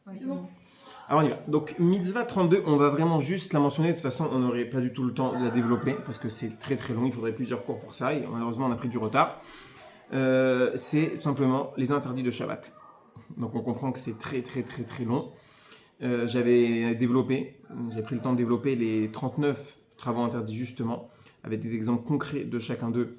Ouais, c'est bon. Alors on y va. Donc mitzvah 32, on va vraiment juste la mentionner. De toute façon, on n'aurait pas du tout le temps de la développer parce que c'est très très long. Il faudrait plusieurs cours pour ça et malheureusement on a pris du retard. C'est tout simplement les interdits de Shabbat. Donc on comprend que c'est très très très très long. J'ai pris le temps de développer les 39 travaux interdits justement, avec des exemples concrets de chacun d'eux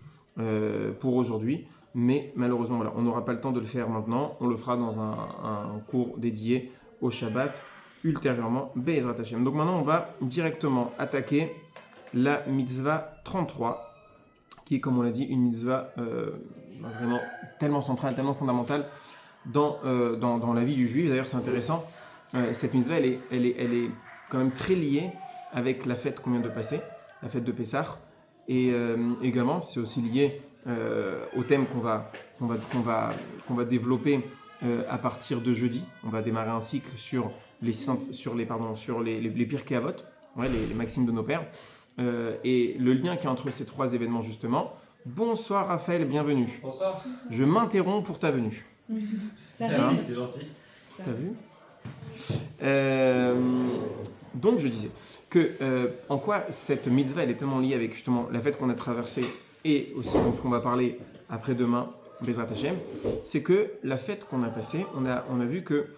pour aujourd'hui. Mais malheureusement, voilà, on n'aura pas le temps de le faire maintenant. On le fera dans un cours dédié au Shabbat ultérieurement. Be'ezrat Hashem. Donc maintenant, on va directement attaquer la mitzvah 33, qui est, comme on l'a dit, une mitzvah vraiment tellement centrale, tellement fondamentale dans la vie du juif. D'ailleurs, c'est intéressant. Cette mitzvah, elle est quand même très liée avec la fête qu'on vient de passer, la fête de Pessah. Et également, c'est aussi lié au thème qu'on va développer à partir de jeudi. On va démarrer un cycle sur les Pirkei Avot, ouais, les maximes de nos pères. Et le lien qui est entre ces trois événements, justement. Bonsoir Raphaël, bienvenue. Bonsoir. Je m'interromps pour ta venue. Ça Hein Merci, c'est gentil. T'as vu Donc je disais que en quoi cette mitzvah elle est tellement liée avec justement la fête qu'on a traversée et aussi dans ce qu'on va parler après-demain, Bezrat Hashem, c'est que la fête qu'on a passée, on a vu que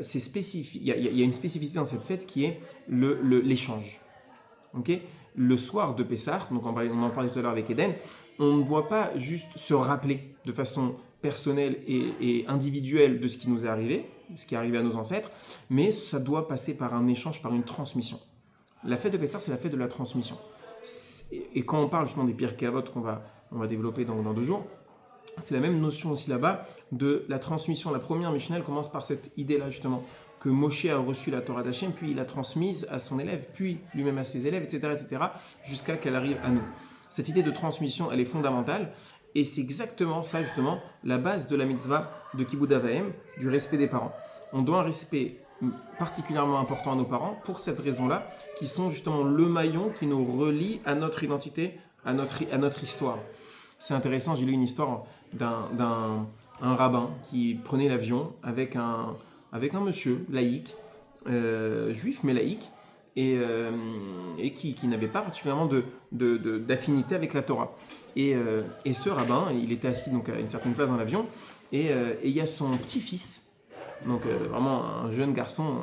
c'est spécifique. Il y a une spécificité dans cette fête qui est l'échange. Okay, le soir de Pessah, donc on en parlait tout à l'heure avec Eden, on ne doit pas juste se rappeler de façon personnelle et individuelle de ce qui nous est arrivé, ce qui est arrivé à nos ancêtres, mais ça doit passer par un échange, par une transmission. La fête de Pessah, c'est la fête de la transmission. Et quand on parle justement des Pirkei Avot qu'on va développer dans 2 jours, c'est la même notion aussi là-bas de la transmission. La première Mishnah, elle commence par cette idée-là justement, que Moshe a reçu la Torah d'Hachem, puis il l'a transmise à son élève, puis lui-même à ses élèves, etc., jusqu'à qu'elle arrive à nous. Cette idée de transmission, elle est fondamentale, et c'est exactement ça, justement, la base de la mitzvah de Kibud Av Va'em, du respect des parents. On doit un respect particulièrement important à nos parents, pour cette raison-là, qui sont justement le maillon qui nous relie à notre identité, à notre histoire. C'est intéressant, j'ai lu une histoire d'un rabbin qui prenait l'avion avec un monsieur laïque, juif mais laïque, et qui n'avait pas particulièrement d'affinité avec la Torah. Et ce rabbin, il était assis donc à une certaine place dans l'avion, et il y a son petit-fils, donc vraiment un jeune garçon,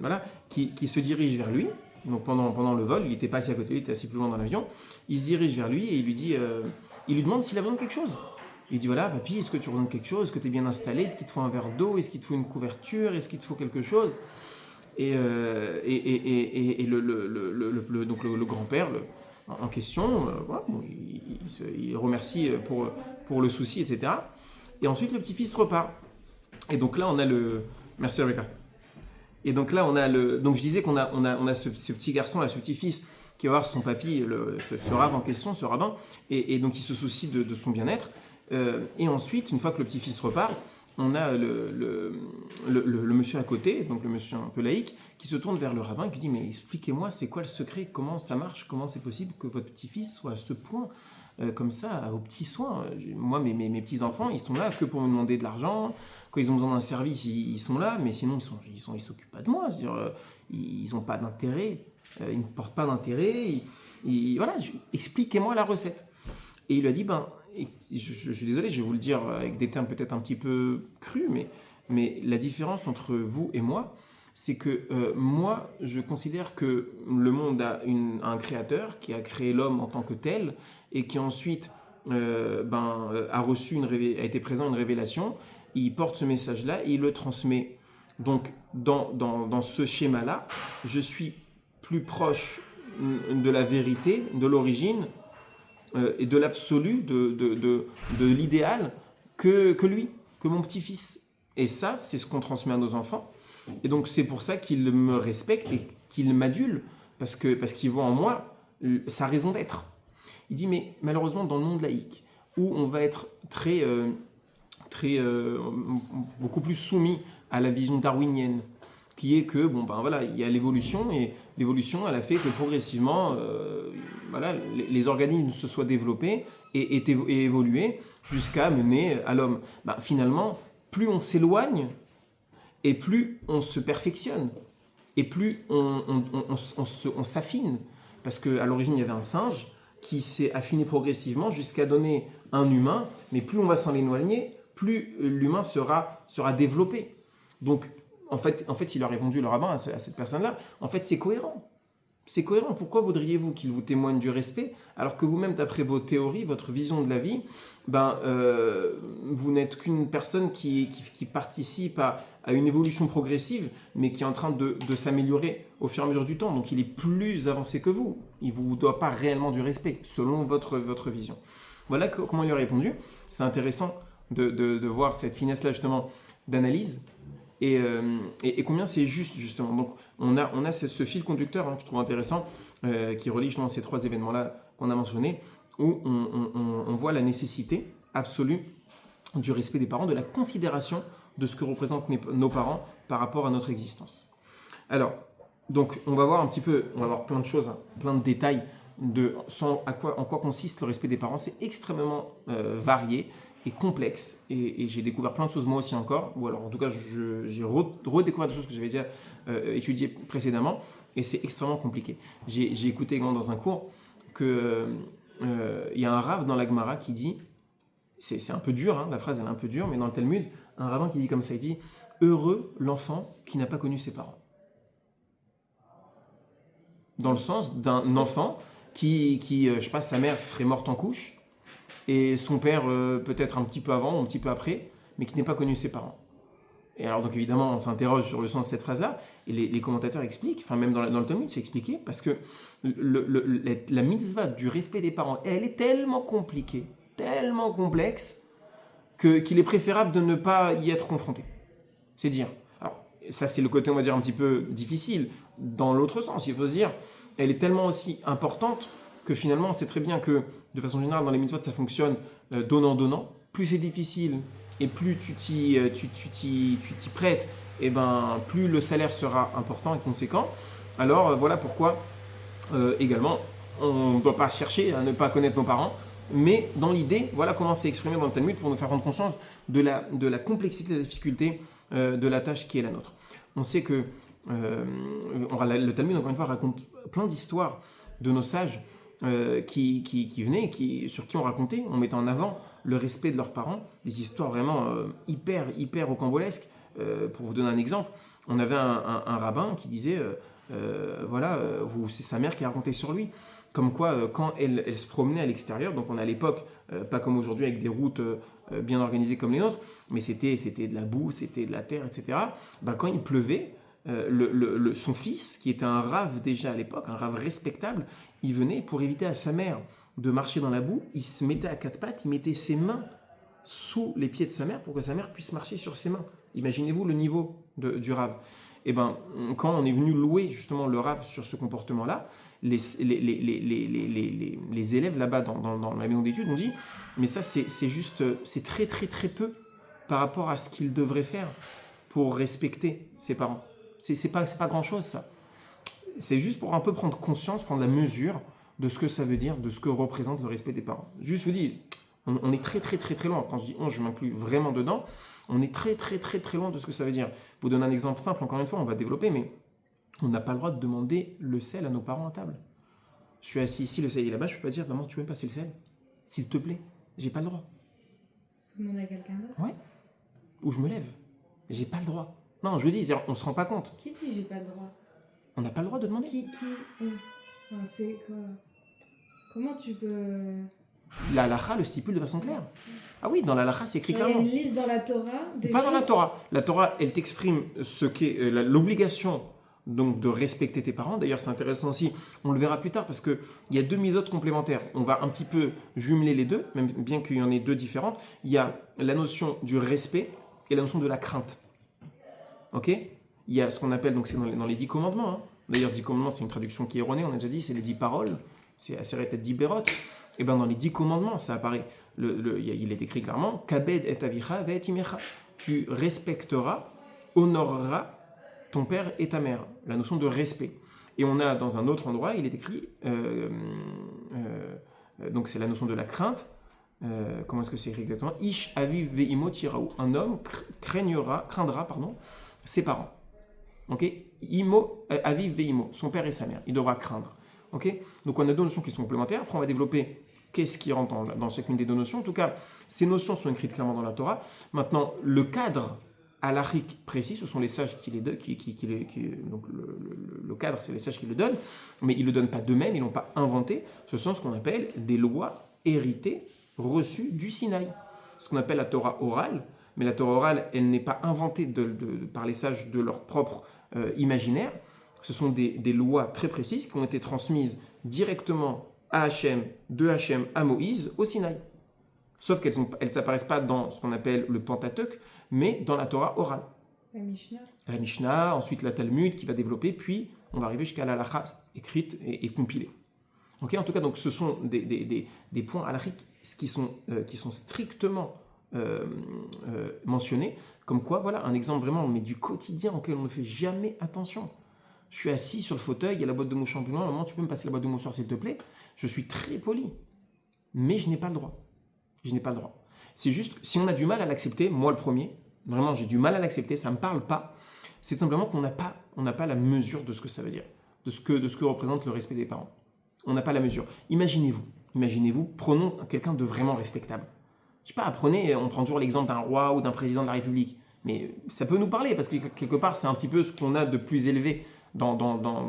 voilà, qui se dirige vers lui. Donc pendant le vol, il n'était pas assis à côté de lui, il était assis plus loin dans l'avion. Il se dirige vers lui et il lui demande s'il a besoin de quelque chose. Il dit voilà, papy, est-ce que tu as besoin de quelque chose? Est-ce que tu es bien installé? Est-ce qu'il te faut un verre d'eau? Est-ce qu'il te faut une couverture? Est-ce qu'il te faut quelque chose? Et le grand-père en question, voilà, il remercie pour le souci, etc. Et ensuite, le petit-fils repart. Et donc là, on a le... Merci, Rebecca. Et donc là, on a le... Donc je disais qu'on a ce petit garçon, là, ce petit-fils, qui va voir son papy, ce rave en question, ce rabbin, et donc il se soucie de son bien-être. Et ensuite, une fois que le petit-fils repart, on a le monsieur à côté, donc le monsieur un peu laïque, qui se tourne vers le rabbin et qui dit « Mais expliquez-moi, c'est quoi le secret? Comment ça marche? Comment c'est possible que votre petit-fils soit à ce point comme ça, aux petits soins? Moi, mes petits-enfants, ils sont là que pour me demander de l'argent. Quand ils ont besoin d'un service, ils sont là, mais sinon, ils s'occupent pas de moi. C'est-à-dire, ils n'ont pas d'intérêt, ils ne portent pas d'intérêt. Voilà, expliquez-moi la recette. » Et il lui a dit je suis désolé, je vais vous le dire avec des termes peut-être un petit peu crus, mais la différence entre vous et moi, c'est que moi, je considère que le monde a un créateur qui a créé l'homme en tant que tel et qui ensuite a été présent à une révélation. Il porte ce message-là et il le transmet. Donc, dans ce schéma-là, je suis plus proche de la vérité, de l'origine, et de l'absolu, de l'idéal que lui, que mon petit-fils. Et ça, c'est ce qu'on transmet à nos enfants. Et donc, c'est pour ça qu'ils me respectent et qu'ils m'adulent, parce qu'ils voient en moi sa raison d'être. Il dit, mais malheureusement, dans le monde laïque, où on va être beaucoup plus soumis à la vision darwinienne, qui est que, voilà, il y a l'évolution, et l'évolution, elle a fait que progressivement, voilà, les organismes se soient développés et évolués jusqu'à mener à l'homme. Finalement, plus on s'éloigne, et plus on se perfectionne, et plus on s'affine. Parce qu'à l'origine, il y avait un singe qui s'est affiné progressivement jusqu'à donner un humain, mais plus on va s'en éloigner, plus l'humain sera développé. Donc, en fait, il a répondu, le rabbin, à cette personne-là, en fait, c'est cohérent. C'est cohérent. Pourquoi voudriez-vous qu'il vous témoigne du respect alors que vous-même, d'après vos théories, votre vision de la vie, vous n'êtes qu'une personne qui participe à une évolution progressive, mais qui est en train de s'améliorer au fur et à mesure du temps. Donc il est plus avancé que vous. Il ne vous doit pas réellement du respect, selon votre vision. Voilà comment il a répondu. C'est intéressant de voir cette finesse-là, justement, d'analyse. Et combien c'est juste, justement. Donc on a ce fil conducteur que je trouve intéressant, qui relie justement ces trois événements-là qu'on a mentionnés, où on voit la nécessité absolue du respect des parents, de la considération de ce que représentent nos parents par rapport à notre existence. Alors, donc on va voir un petit peu, on va voir plein de choses, plein de détails en quoi consiste le respect des parents. C'est extrêmement varié et complexe, et j'ai découvert plein de choses moi aussi encore, ou alors en tout cas j'ai redécouvert des choses que j'avais déjà étudiées précédemment, et c'est extrêmement compliqué. J'ai écouté également dans un cours que il y a un rav dans la Gemara qui dit, c'est un peu dur, la phrase elle est un peu dure, mais dans le Talmud, un rabbin qui dit comme ça, il dit « Heureux l'enfant qui n'a pas connu ses parents ». Dans le sens d'un enfant qui je sais pas, sa mère serait morte en couche, et son père peut-être un petit peu avant ou un petit peu après, mais qui n'est pas connu ses parents. Et alors donc évidemment on s'interroge sur le sens de cette phrase-là, et les commentateurs expliquent, enfin même dans le Talmud c'est expliqué, parce que la mitzvah du respect des parents, elle est tellement compliquée, tellement complexe, qu'il est préférable de ne pas y être confronté. C'est dire. Alors ça c'est le côté on va dire un petit peu difficile. Dans l'autre sens, il faut se dire, elle est tellement aussi importante que finalement on sait très bien que de façon générale dans les mitzvot ça fonctionne donnant-donnant. Plus c'est difficile et plus tu t'y prêtes, et plus le salaire sera important et conséquent. Alors voilà pourquoi également on ne doit pas chercher à ne pas connaître nos parents, mais dans l'idée, voilà comment c'est exprimé dans le Talmud pour nous faire rendre conscience de la complexité, de la difficulté de la tâche qui est la nôtre. On sait que le Talmud, encore une fois, raconte plein d'histoires de nos sages qui venaient, sur qui on racontait, on mettait en avant le respect de leurs parents, des histoires vraiment hyper rocambolesques. Pour vous donner un exemple, on avait un rabbin qui disait, c'est sa mère qui a raconté sur lui, comme quoi quand elle se promenait à l'extérieur, donc on est à l'époque, pas comme aujourd'hui avec des routes bien organisées comme les nôtres, mais c'était de la boue, c'était de la terre, etc. Quand il pleuvait, son fils, qui était un rave déjà à l'époque, un rave respectable, il venait pour éviter à sa mère de marcher dans la boue, il se mettait à quatre pattes, il mettait ses mains sous les pieds de sa mère pour que sa mère puisse marcher sur ses mains. Imaginez-vous le niveau du rave. Et quand on est venu louer justement le rave sur ce comportement-là, les élèves là-bas dans la maison d'études ont dit mais ça c'est très très très peu par rapport à ce qu'ils devraient faire pour respecter ses parents. C'est pas grand-chose ça. C'est juste pour un peu prendre conscience, prendre la mesure de ce que ça veut dire, de ce que représente le respect des parents. Juste je vous dis, on est très très très très loin. Quand je dis on, je m'inclus vraiment dedans. On est très très très très loin de ce que ça veut dire. Je vous donne un exemple simple, encore une fois, on va développer, mais on n'a pas le droit de demander le sel à nos parents à table. Je suis assis ici, le sel est là-bas, je ne peux pas dire maman, tu veux me passer le sel? S'il te plaît, j'ai pas le droit. Vous demandez à quelqu'un d'autre? Ouais. Ou je me lève. J'ai pas le droit. Non, je dis, on se rend pas compte. Qui dit j'ai pas le droit? On n'a pas le droit de demander. C'est quoi? Comment tu peux... La halakha le stipule de façon claire. Ah oui, dans la halakha, c'est écrit clairement. Il y a une liste dans la Torah Pas dans la Torah. La Torah, elle t'exprime ce qu'est l'obligation donc de respecter tes parents. D'ailleurs, c'est intéressant aussi, on le verra plus tard, parce qu'il y a deux méthodes complémentaires. On va un petit peu jumeler les deux, même bien qu'il y en ait deux différentes. Il y a la notion du respect et la notion de la crainte. Ok? Il y a ce qu'on appelle, donc c'est dans les 10 commandements. D'ailleurs, 10 commandements, c'est une traduction qui est erronée, on a déjà dit, c'est les 10 paroles. C'est assez peut-être 10 bérot. Et dans les 10 commandements, ça apparaît. Il est écrit clairement Kabed et avicha ve et imecha. Tu respecteras, honoreras ton père et ta mère. La notion de respect. Et on a dans un autre endroit, il est écrit, donc c'est la notion de la crainte. Comment est-ce que c'est écrit exactement? Ish aviv ve'imo tiraou. Un homme craindra, ses parents. Ok, Imo, Aviv ve'imo, son père et sa mère. Il devra craindre. Ok, donc on a deux notions qui sont complémentaires. Après, on va développer qu'est-ce qui rentre dans chacune des deux notions. En tout cas, ces notions sont écrites clairement dans la Torah. Maintenant, le cadre halachique précis, ce sont les sages qui les donnent. Donc le cadre, c'est les sages qui le donnent, mais ils ne le donnent pas d'eux-mêmes, ils ne l'ont pas inventé. Ce sont ce qu'on appelle des lois héritées, reçues du Sinaï. Ce qu'on appelle la Torah orale, mais la Torah orale, elle n'est pas inventée par les sages de leur propre imaginaire. Ce sont des lois très précises qui ont été transmises directement à Hachem, de Hachem à Moïse, au Sinaï. Sauf qu'elles ne s'apparaissent pas dans ce qu'on appelle le Pentateuque, mais dans la Torah orale. La Mishnah. La Mishnah, ensuite la Talmud qui va développer, puis on va arriver jusqu'à la halakha écrite et compilée. Okay, en tout cas, donc, ce sont des points halachiques qui sont strictement mentionnés, comme quoi, voilà, un exemple vraiment mais du quotidien auquel on ne fait jamais attention. Je suis assis sur le fauteuil, il y a la boîte de mouchoirs plus loin, à un moment, tu peux me passer la boîte de mouchoirs s'il te plaît. Je suis très poli, mais je n'ai pas le droit. Je n'ai pas le droit. C'est juste, si on a du mal à l'accepter, moi le premier, vraiment j'ai du mal à l'accepter, ça ne me parle pas, c'est simplement qu'on n'a pas la mesure de ce que ça veut dire, de ce que représente le respect des parents. On n'a pas la mesure. Imaginez-vous, prenons quelqu'un de vraiment respectable. Je sais pas, on prend toujours l'exemple d'un roi ou d'un président de la République, mais ça peut nous parler, parce que quelque part c'est un petit peu ce qu'on a de plus élevé dans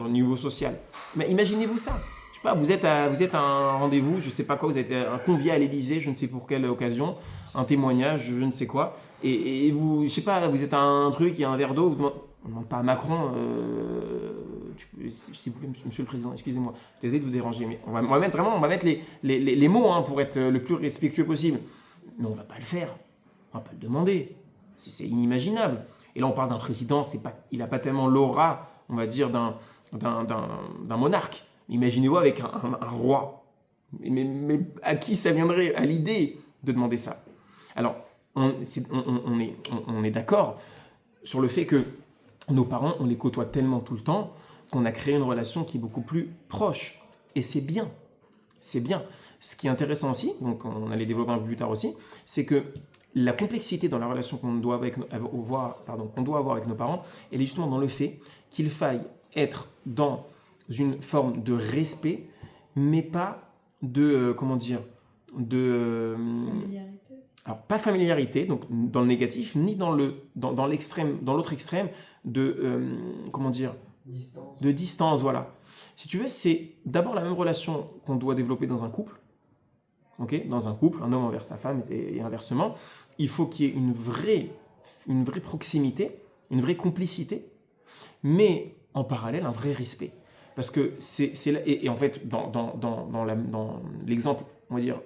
le niveau social. Mais imaginez-vous ça. Je sais pas, vous êtes à un rendez-vous, je sais pas quoi, vous êtes un convié à l'Élysée, je ne sais pour quelle occasion, un témoignage, je ne sais quoi, et vous, je sais pas, vous êtes à un truc, il y a un verre d'eau, on ne demande pas à Macron, s'il vous plaît, monsieur le président, excusez-moi, je suis désolé de vous déranger, mais on va mettre les mots pour être le plus respectueux possible. Mais on ne va pas le faire, on ne va pas le demander, c'est inimaginable. Et là on parle d'un président, il n'a pas tellement l'aura, on va dire, d'un monarque. Imaginez-vous avec un roi. Mais à qui ça viendrait à l'idée de demander ça? Alors, on est d'accord sur le fait que nos parents, on les côtoie tellement tout le temps qu'on a créé une relation qui est beaucoup plus proche. Et c'est bien. C'est bien. Ce qui est intéressant aussi, donc on allait développer un peu plus tard aussi, c'est que la complexité dans la relation qu'on doit avoir avec nos parents, elle est justement dans le fait qu'il faille être dans une forme de respect, mais pas de, Familiarité. alors pas familiarité, donc dans le négatif, ni dans l'extrême, dans l'autre extrême de, de distance, voilà. Si tu veux, c'est d'abord la même relation qu'on doit développer dans un couple. Okay, dans un couple, un homme envers sa femme et inversement, il faut qu'il y ait une vraie proximité, une vraie complicité, mais en parallèle un vrai respect. Parce que c'est là, et en fait, dans l'exemple, on va dire,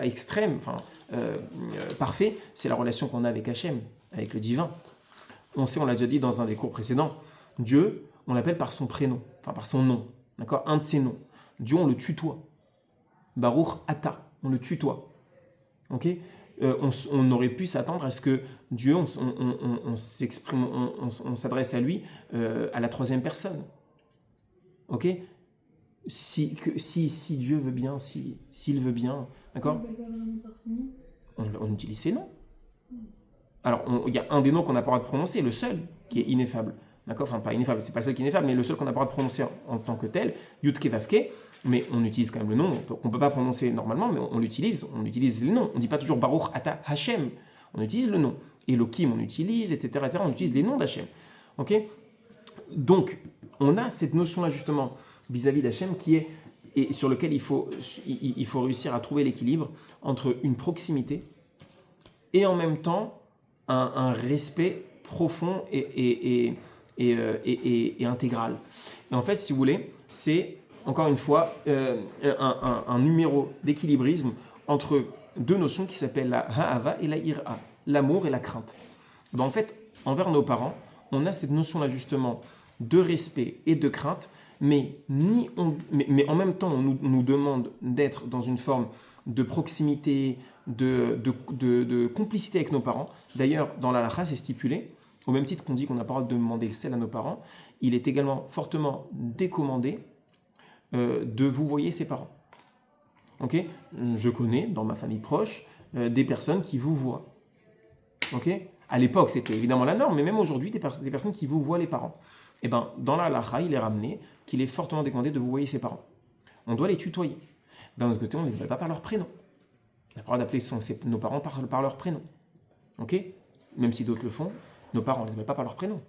extrême, parfait, c'est la relation qu'on a avec Hachem, avec le divin. On l'a déjà dit dans un des cours précédents, Dieu, on l'appelle par son prénom, par son nom, d'accord, un de ses noms. Dieu, on le tutoie. Baruch Ata. On le tutoie. Okay, on aurait pu s'attendre à ce que Dieu, on s'adresse à lui à la troisième personne. Ok, si Dieu veut bien, s'il veut bien, d'accord, on utilise ces noms. Alors, il y a un des noms qu'on n'a pas le droit de prononcer, le seul, qui est ineffable. D'accord, enfin, pas ineffable, c'est pas le seul qui est ineffable, mais le seul qu'on n'a pas le droit de prononcer en tant que tel, Yudke Vavke, mais on utilise quand même le nom, qu'on ne peut pas prononcer normalement, mais on utilise le nom. On ne dit pas toujours Baruch Ata Hashem, on utilise le nom. Elohim, on utilise, etc., etc. On utilise les noms d'Hachem. Ok, donc, on a cette notion-là, justement, vis-à-vis d'Hachem, et sur lequel il faut réussir à trouver l'équilibre entre une proximité et en même temps un respect profond et intégral. Et en fait, si vous voulez, c'est encore une fois un numéro d'équilibrisme entre deux notions qui s'appellent la ha'ava et la ira, l'amour et la crainte. Ben, en fait, envers nos parents, on a cette notion-là justement de respect et de crainte, mais en même temps, on nous demande d'être dans une forme de proximité, de complicité avec nos parents. D'ailleurs, dans la halakha, c'est stipulé, au même titre qu'on dit qu'on n'a pas le droit de demander le sel à nos parents, il est également fortement décommandé de vouvoyer ses parents. Ok, je connais dans ma famille proche des personnes qui vouvoient. Ok, À l'époque, c'était évidemment la norme, mais même aujourd'hui, des personnes qui vous voient les parents. Et ben, dans la halakha, il est ramené qu'il est fortement décommandé de vous voyer ses parents. On doit les tutoyer. D'un autre côté, on ne les appelle pas par leur prénom. On a le droit d'appeler nos parents par leur prénom. Ok? Même si d'autres le font, nos parents, on ne les appelle pas par leur prénom.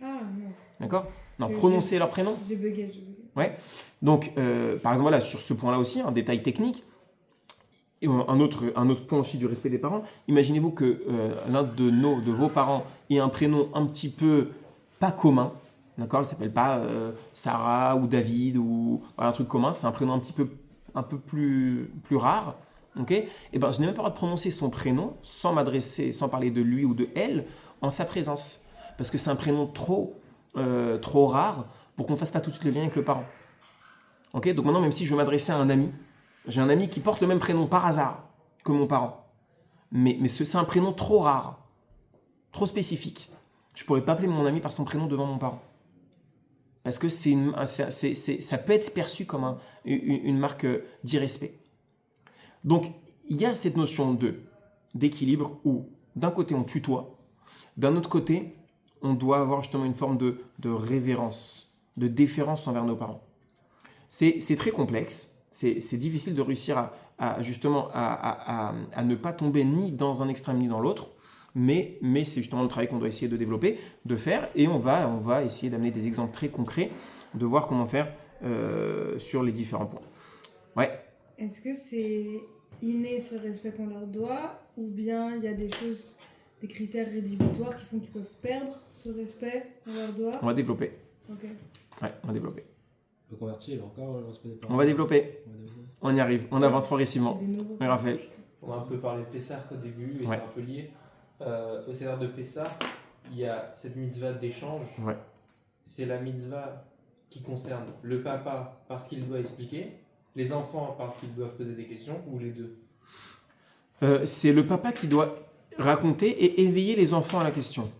Ah, non. D'accord? Non, prononcer leur prénom. J'ai bugué. Ouais. Donc, par exemple, voilà, sur ce point-là aussi, un détail technique, et un autre point aussi du respect des parents. Imaginez-vous que l'un de vos parents ait un prénom un petit peu pas commun, d'accord? Il ne s'appelle pas Sarah ou David ou voilà, un truc commun, c'est un prénom un peu plus rare, ok? Et ben, je n'ai même pas le droit de prononcer son prénom sans parler de lui ou de elle en sa présence, parce que c'est un prénom trop rare pour qu'on ne fasse pas tout de suite le lien avec le parent. Ok? Donc maintenant, même si je veux m'adresser à un ami, j'ai un ami qui porte le même prénom par hasard que mon parent, mais c'est un prénom trop rare, trop spécifique. Je ne pourrais pas appeler mon ami par son prénom devant mon parent. Parce que ça peut être perçu comme une marque d'irrespect. Donc, il y a cette notion d'équilibre où, d'un côté, on tutoie, d'un autre côté, on doit avoir justement une forme de révérence, de déférence envers nos parents. C'est très complexe, c'est difficile de réussir à ne pas tomber ni dans un extrême ni dans l'autre, mais c'est justement le travail qu'on doit essayer de développer, de faire, et on va essayer d'amener des exemples très concrets, de voir comment faire sur les différents points. Ouais. Est-ce que c'est inné ce respect qu'on leur doit, ou bien il y a des critères rédhibitoires qui font qu'ils peuvent perdre ce respect qu'on leur doit? On va développer. Ok. Ouais, on va développer. Le converti, il a encore le respect des parents. On va développer. On y arrive. On avance progressivement. Oui, Raphaël. On a un peu parlé de Pessah au début, et Ouais. c'est un peu lié. Au Seder de Pessah, il y a cette mitzvah d'échange. Ouais. C'est la mitzvah qui concerne le papa parce qu'il doit expliquer, les enfants parce qu'ils doivent poser des questions, ou les deux? C'est le papa qui doit raconter et éveiller les enfants à la question,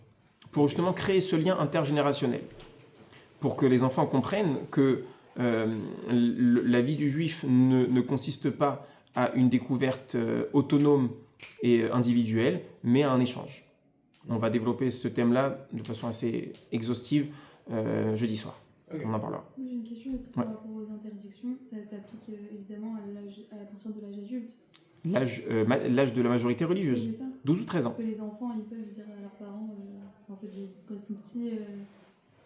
pour justement créer ce lien intergénérationnel, pour que les enfants comprennent que la vie du juif ne consiste pas à une découverte autonome et individuelle, mais à un échange. On va développer ce thème-là de façon assez exhaustive jeudi soir. Okay. On en parlera. J'ai une question aussi par rapport aux interdictions. Ça s'applique évidemment à partir de l'âge adulte. L'âge de la majorité religieuse, Oui, c'est ça. 12 ou 13 ans. Parce que les enfants, ils peuvent dire à leurs parents, quand ils sont petits,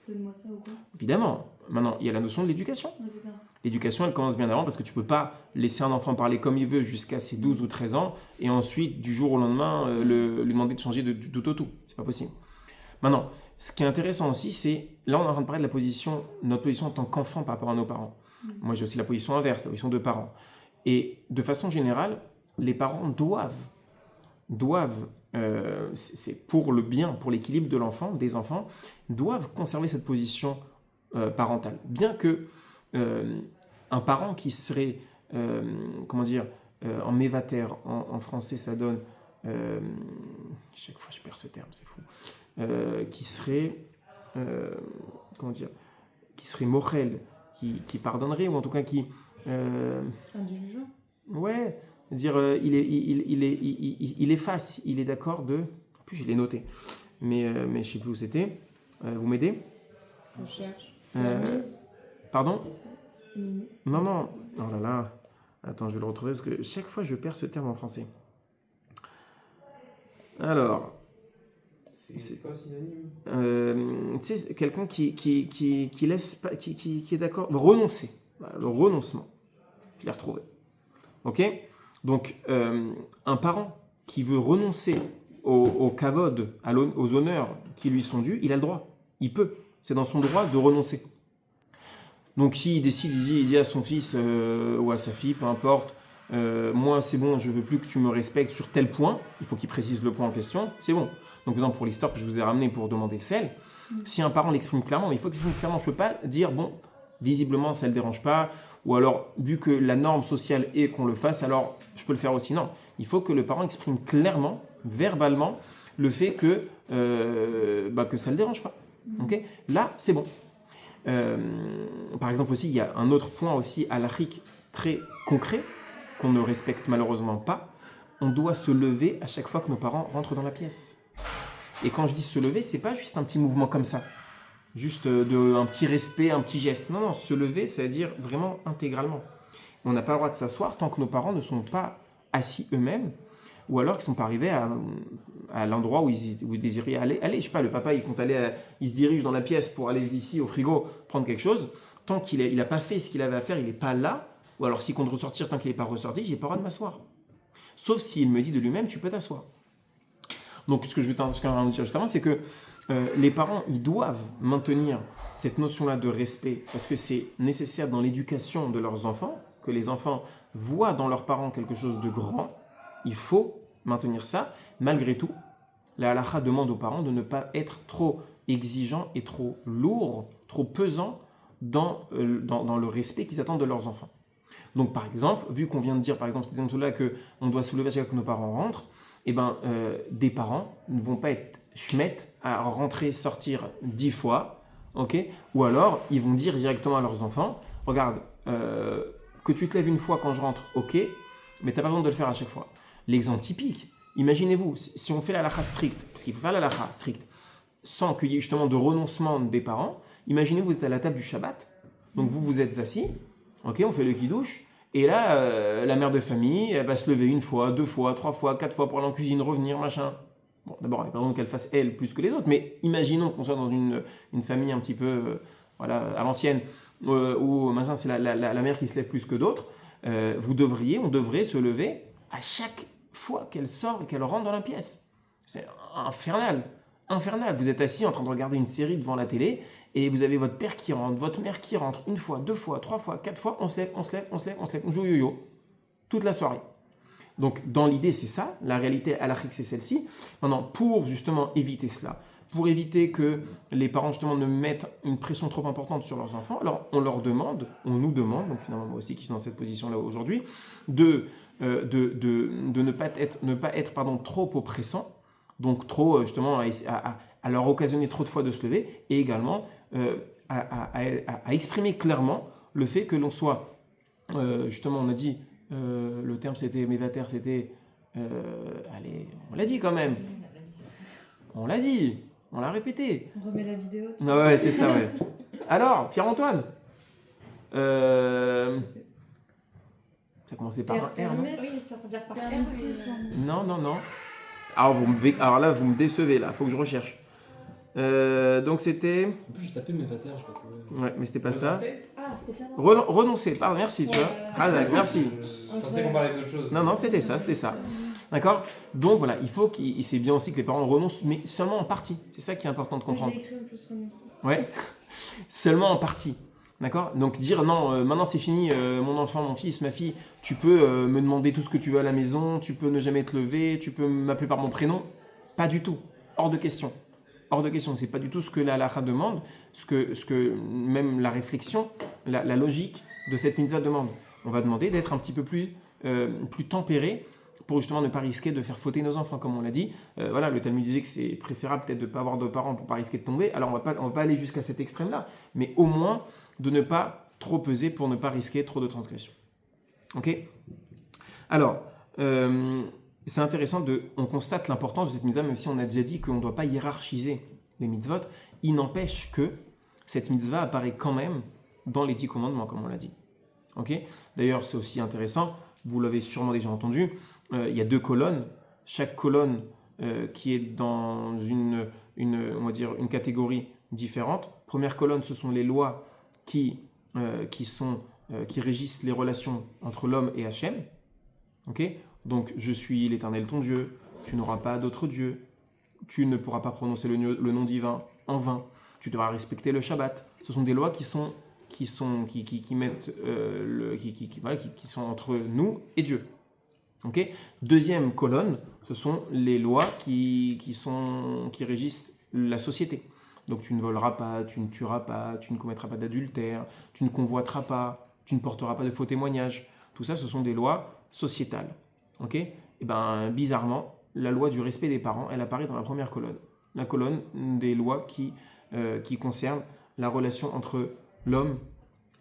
donne-moi ça ou quoi. Évidemment. Maintenant, il y a la notion de l'éducation. Ouais, c'est ça. L'éducation, elle commence bien avant parce que tu ne peux pas laisser un enfant parler comme il veut jusqu'à ses 12 ou 13 ans et ensuite, du jour au lendemain, lui demander de changer du tout au tout. C'est pas possible. Maintenant, ce qui est intéressant aussi, c'est, là, on est en train de parler de notre position en tant qu'enfant par rapport à nos parents. Moi, j'ai aussi la position inverse, la position de parents. Et de façon générale, les parents doivent, c'est pour le bien, pour l'équilibre de l'enfant, des enfants, doivent conserver cette position parentale. Bien que un parent qui serait, en mévater, en français ça donne, chaque fois je perds ce terme, c'est fou, qui serait mochel, qui pardonnerait, ou en tout cas qui... Indulgent. Ouais, dire il efface, il est d'accord de... En plus, je l'ai noté, mais je ne sais plus où c'était. Vous m'aidez? On cherche. Pardon? Non. Oh là là. Attends, je vais le retrouver parce que chaque fois, je perds ce terme en français. Alors... C'est quoi synonyme? Tu sais, quelqu'un qui laisse pas, qui est d'accord... Renoncer. Voilà, le renoncement. Je l'ai retrouvé. Ok? Donc, un parent qui veut renoncer au kavod, aux honneurs qui lui sont dus, il a le droit. Il peut. C'est dans son droit de renoncer. Donc, s'il décide, il dit à son fils ou à sa fille, peu importe, moi, c'est bon, je veux plus que tu me respectes sur tel point. Il faut qu'il précise le point en question. C'est bon. Donc, par exemple, pour l'histoire que je vous ai ramenée pour demander le sel, si un parent l'exprime clairement, il faut qu'il l'exprime clairement. Je ne peux pas dire, bon, visiblement, ça ne le dérange pas, ou alors, vu que la norme sociale est qu'on le fasse, alors je peux le faire aussi. Non, il faut que le parent exprime clairement, verbalement, le fait que ça ne le dérange pas. Okay? Là, c'est bon. Par exemple aussi, il y a un autre point aussi halachique très concret qu'on ne respecte malheureusement pas. On doit se lever à chaque fois que nos parents rentrent dans la pièce. Et quand je dis se lever, c'est pas juste un petit mouvement comme ça, juste un petit respect, un petit geste. Non, non, se lever, c'est-à-dire vraiment intégralement. On n'a pas le droit de s'asseoir tant que nos parents ne sont pas assis eux-mêmes, ou alors qu'ils ne sont pas arrivés à l'endroit où ils désiraient aller. Allez, je sais pas, le papa, il se dirige dans la pièce pour aller ici au frigo prendre quelque chose. Tant qu'il n'a pas fait ce qu'il avait à faire, il n'est pas là. Ou alors s'il compte ressortir, tant qu'il n'est pas ressorti, j'ai pas le droit de m'asseoir. Sauf s'il me dit de lui-même, tu peux t'asseoir. Donc ce que je veux dire justement, c'est que les parents, ils doivent maintenir cette notion-là de respect parce que c'est nécessaire dans l'éducation de leurs enfants, que les enfants voient dans leurs parents quelque chose de grand. Il faut maintenir ça. Malgré tout, la halakha demande aux parents de ne pas être trop exigeants et trop lourds, trop pesants dans le respect qu'ils attendent de leurs enfants. Donc par exemple, vu qu'on vient de dire par exemple là qu'on doit se lever chaque fois que nos parents rentrent, des parents ne vont pas être schmettes à rentrer, sortir 10 fois, ok? Ou alors ils vont dire directement à leurs enfants, regarde, que tu te lèves une fois quand je rentre, ok, mais tu n'as pas besoin de le faire à chaque fois. L'exemple typique, imaginez-vous, si on fait la halakha stricte, parce qu'il faut faire la halakha stricte, sans qu'il y ait justement de renoncement des parents, imaginez vous êtes à la table du Shabbat, donc vous êtes assis, ok, on fait le kiddush, et là, la mère de famille, elle va se lever une fois, 2 fois, 3 fois, 4 fois pour aller en cuisine, revenir, machin. Bon, d'abord, il n'y a pas besoin qu'elle fasse elle plus que les autres, mais imaginons qu'on soit dans une famille un petit peu à l'ancienne, où machin, c'est la mère qui se lève plus que d'autres. On devrait se lever à chaque fois qu'elle sort et qu'elle rentre dans la pièce. C'est infernal. Vous êtes assis en train de regarder une série devant la télé, et vous avez votre père qui rentre, votre mère qui rentre, 1 fois, 2 fois, 3 fois, 4 fois, on se lève, on joue yo-yo, toute la soirée. Donc dans l'idée c'est ça, la réalité halachique c'est celle-ci. Maintenant pour justement éviter cela, pour éviter que les parents justement ne mettent une pression trop importante sur leurs enfants, alors on nous demande, donc finalement moi aussi qui suis dans cette position-là aujourd'hui, de ne pas être trop oppressant, donc trop justement à leur occasionner trop de fois de se lever, et également à exprimer clairement le fait que l'on soit, justement on a dit, le terme c'était mévater, c'était, allez, on l'a dit quand même, on l'a dit, on l'a répété. On remet la vidéo. Ah ouais, c'est ça, ouais. Alors, Pierre-Antoine, ça commençait par un R, non? Oui, ça veut dire par Permissif. Non. Alors là, vous me décevez, là, faut que je recherche. Donc c'était... En plus, j'ai tapé mes vatères, je sais pas trouvé. Ouais, mais c'était pas ça. Ah, c'était ça. Renoncer, pardon, merci, tu vois. Ah, merci. Je pensais qu'on parlait d'autre chose. Non, c'était ça. D'accord? Donc voilà, c'est bien aussi que les parents renoncent, mais seulement en partie. C'est ça qui est important de comprendre. J'ai écrit en plus renoncer. Ouais, seulement en partie. D'accord? Donc dire non, maintenant c'est fini, mon enfant, mon fils, ma fille, tu peux me demander tout ce que tu veux à la maison, tu peux ne jamais te lever, tu peux m'appeler par mon prénom. Pas du tout. Hors de question. C'est pas du tout ce que la halakha demande, ce que même la réflexion, la logique de cette mitzvah demande. On va demander d'être un petit peu plus tempéré pour justement ne pas risquer de faire fauter nos enfants, comme on l'a dit. Voilà, le Talmud disait que c'est préférable peut-être de ne pas avoir de parents pour ne pas risquer de tomber. Alors on va pas aller jusqu'à cet extrême-là, mais au moins de ne pas trop peser pour ne pas risquer trop de transgression. Ok? Alors, c'est intéressant, on constate l'importance de cette mitzvah, même si on a déjà dit qu'on ne doit pas hiérarchiser les mitzvot. Il n'empêche que cette mitzvah apparaît quand même dans les 10 commandements, comme on l'a dit. Ok? D'ailleurs, c'est aussi intéressant, vous l'avez sûrement déjà entendu, il y a 2 colonnes, chaque colonne qui est dans on va dire une catégorie différente. Première colonne, ce sont les lois qui régissent les relations entre l'homme et Hachem. Ok? Donc, je suis l'Éternel ton Dieu, tu n'auras pas d'autre Dieu, tu ne pourras pas prononcer le nom divin en vain, tu devras respecter le Shabbat. Ce sont des lois qui sont entre nous et Dieu. Ok? Deuxième colonne, ce sont les lois qui régissent la société. Donc, tu ne voleras pas, tu ne tueras pas, tu ne commettras pas d'adultère, tu ne convoiteras pas, tu ne porteras pas de faux témoignages. Tout ça, ce sont des lois sociétales. Ok? Et bizarrement, la loi du respect des parents, elle apparaît dans la première colonne. La colonne des lois qui concernent la relation entre l'homme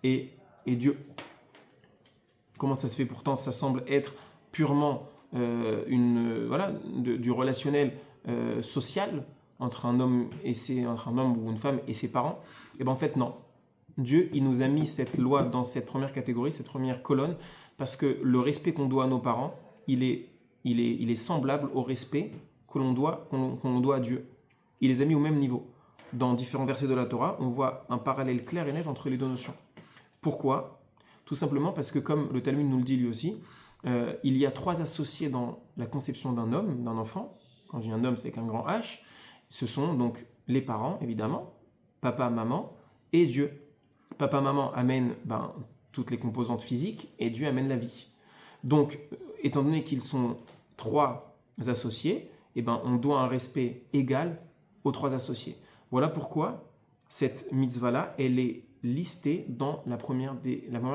et Dieu. Comment ça se fait? Pourtant, ça semble être purement du relationnel social. entre un homme ou une femme et ses parents. Et bien en fait non. Dieu, il nous a mis cette loi dans cette première catégorie, cette première colonne, parce que le respect qu'on doit à nos parents, il est semblable au respect qu'on doit à Dieu. Il les a mis au même niveau. Dans différents versets de la Torah, on voit un parallèle clair et net entre les deux notions. Pourquoi ? Tout simplement parce que, comme le Talmud nous le dit lui aussi, il y a 3 associés dans la conception d'un homme, d'un enfant. Quand je dis un homme, c'est avec un grand H. Ce sont donc les parents, évidemment, papa, maman et Dieu. Papa, maman amènent toutes les composantes physiques et Dieu amène la vie. Donc, étant donné qu'ils sont 3 associés, on doit un respect égal aux 3 associés. Voilà pourquoi cette mitzvah-là, elle est listée dans la première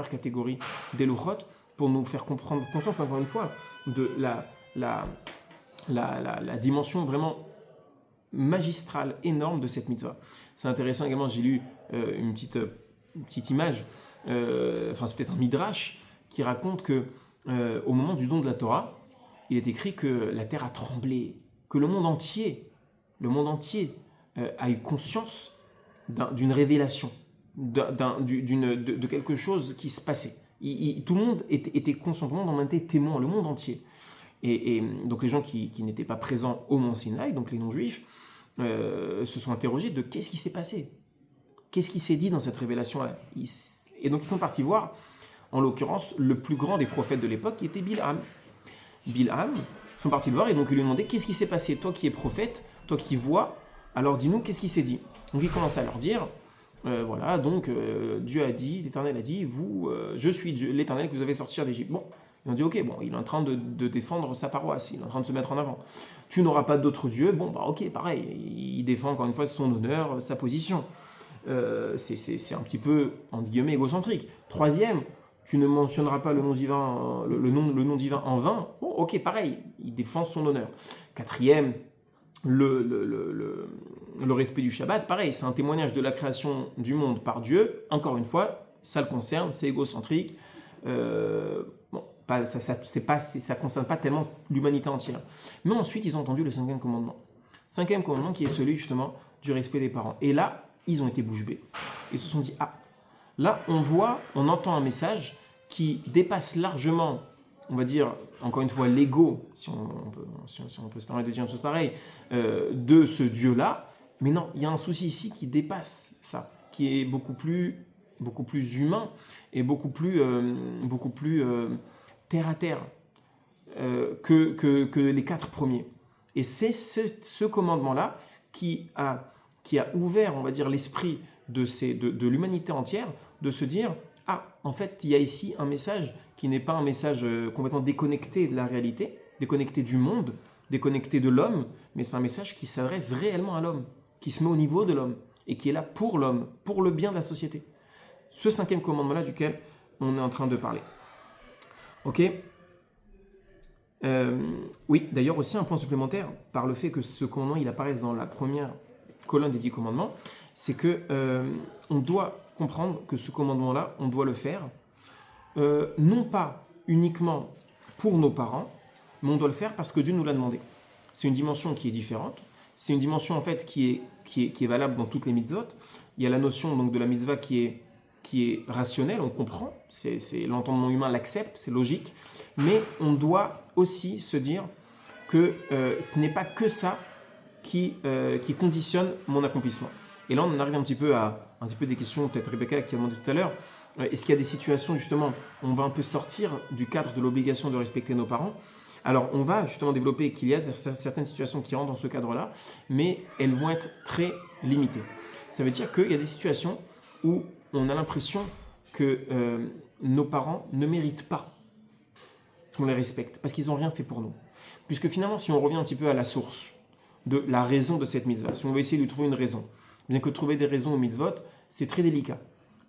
catégorie des luchot, pour nous faire comprendre, conscience encore une fois, de la dimension vraiment magistrale, énorme de cette mitzvah. C'est intéressant également, j'ai lu une petite image, c'est peut-être un midrash, qui raconte que au moment du don de la Torah, il est écrit que la terre a tremblé, que le monde entier a eu conscience d'une révélation, de quelque chose qui se passait. Tout le monde était conscient, tout le monde en était témoin, le monde entier. Et donc les gens qui n'étaient pas présents au Mont Sinaï, donc les non-juifs, se sont interrogés de qu'est-ce qui s'est passé, qu'est-ce qui s'est dit dans cette révélation-là. Et donc ils sont partis voir, en l'occurrence, le plus grand des prophètes de l'époque, qui était Bilham. Bilham, ils sont partis le voir et donc ils lui ont demandé qu'est-ce qui s'est passé, toi qui es prophète, toi qui vois, alors dis-nous qu'est-ce qui s'est dit. Donc il commence à leur dire, Dieu a dit, l'Éternel a dit, je suis Dieu, l'Éternel que vous avez sorti d'Égypte. Bon, ils ont dit ok, il est en train de défendre sa paroisse, il est en train de se mettre en avant. Tu n'auras pas d'autre Dieu, ok, pareil, il défend encore une fois son honneur, sa position. C'est un petit peu, entre guillemets, égocentrique. 3e, tu ne mentionneras pas le nom divin en vain. Bon, ok, pareil, il défend son honneur. 4e, le respect du Shabbat, pareil, c'est un témoignage de la création du monde par Dieu. Encore une fois, ça le concerne, c'est égocentrique. Ça concerne pas tellement l'humanité entière. Mais ensuite, ils ont entendu le 5e commandement. 5e commandement qui est celui justement du respect des parents. Et là, ils ont été bouche bée. Ils se sont dit, là, on entend un message qui dépasse largement, on va dire, encore une fois, l'ego, si on peut se permettre de dire une chose pareille, de ce Dieu-là. Mais non, il y a un souci ici qui dépasse ça, qui est beaucoup plus humain et beaucoup plus terre à terre que les 4 premiers. Et c'est ce commandement-là qui a ouvert, on va dire, l'esprit de l'humanité entière, de se dire, en fait, il y a ici un message qui n'est pas un message complètement déconnecté de la réalité, déconnecté du monde, déconnecté de l'homme, mais c'est un message qui s'adresse réellement à l'homme, qui se met au niveau de l'homme, et qui est là pour l'homme, pour le bien de la société. Ce 5e commandement-là duquel on est en train de parler. Ok ? Oui, d'ailleurs aussi un point supplémentaire, par le fait que ce commandement, il apparaisse dans la première colonne des 10 commandements, c'est que on doit comprendre que ce commandement-là, on doit le faire, non pas uniquement pour nos parents, mais on doit le faire parce que Dieu nous l'a demandé. C'est une dimension qui est différente, c'est une dimension en fait qui est valable dans toutes les mitzvot. Il y a la notion donc de la mitzvah qui est rationnelle, on comprend, c'est l'entendement humain l'accepte, c'est logique, mais on doit aussi se dire que ce n'est pas que ça qui conditionne mon accomplissement. Et là, on en arrive un petit peu des questions, peut-être Rebecca qui a demandé tout à l'heure. Est-ce qu'il y a des situations, justement, où on va un peu sortir du cadre de l'obligation de respecter nos parents ? Alors, on va justement développer qu'il y a certaines situations qui rentrent dans ce cadre-là, mais elles vont être très limitées. Ça veut dire qu'il y a des situations où on a l'impression que nos parents ne méritent pas qu'on les respecte, parce qu'ils n'ont rien fait pour nous. Puisque finalement, si on revient un petit peu à la source de la raison de cette mitzvah, si on veut essayer de trouver une raison, bien que trouver des raisons aux mitzvot, c'est très délicat,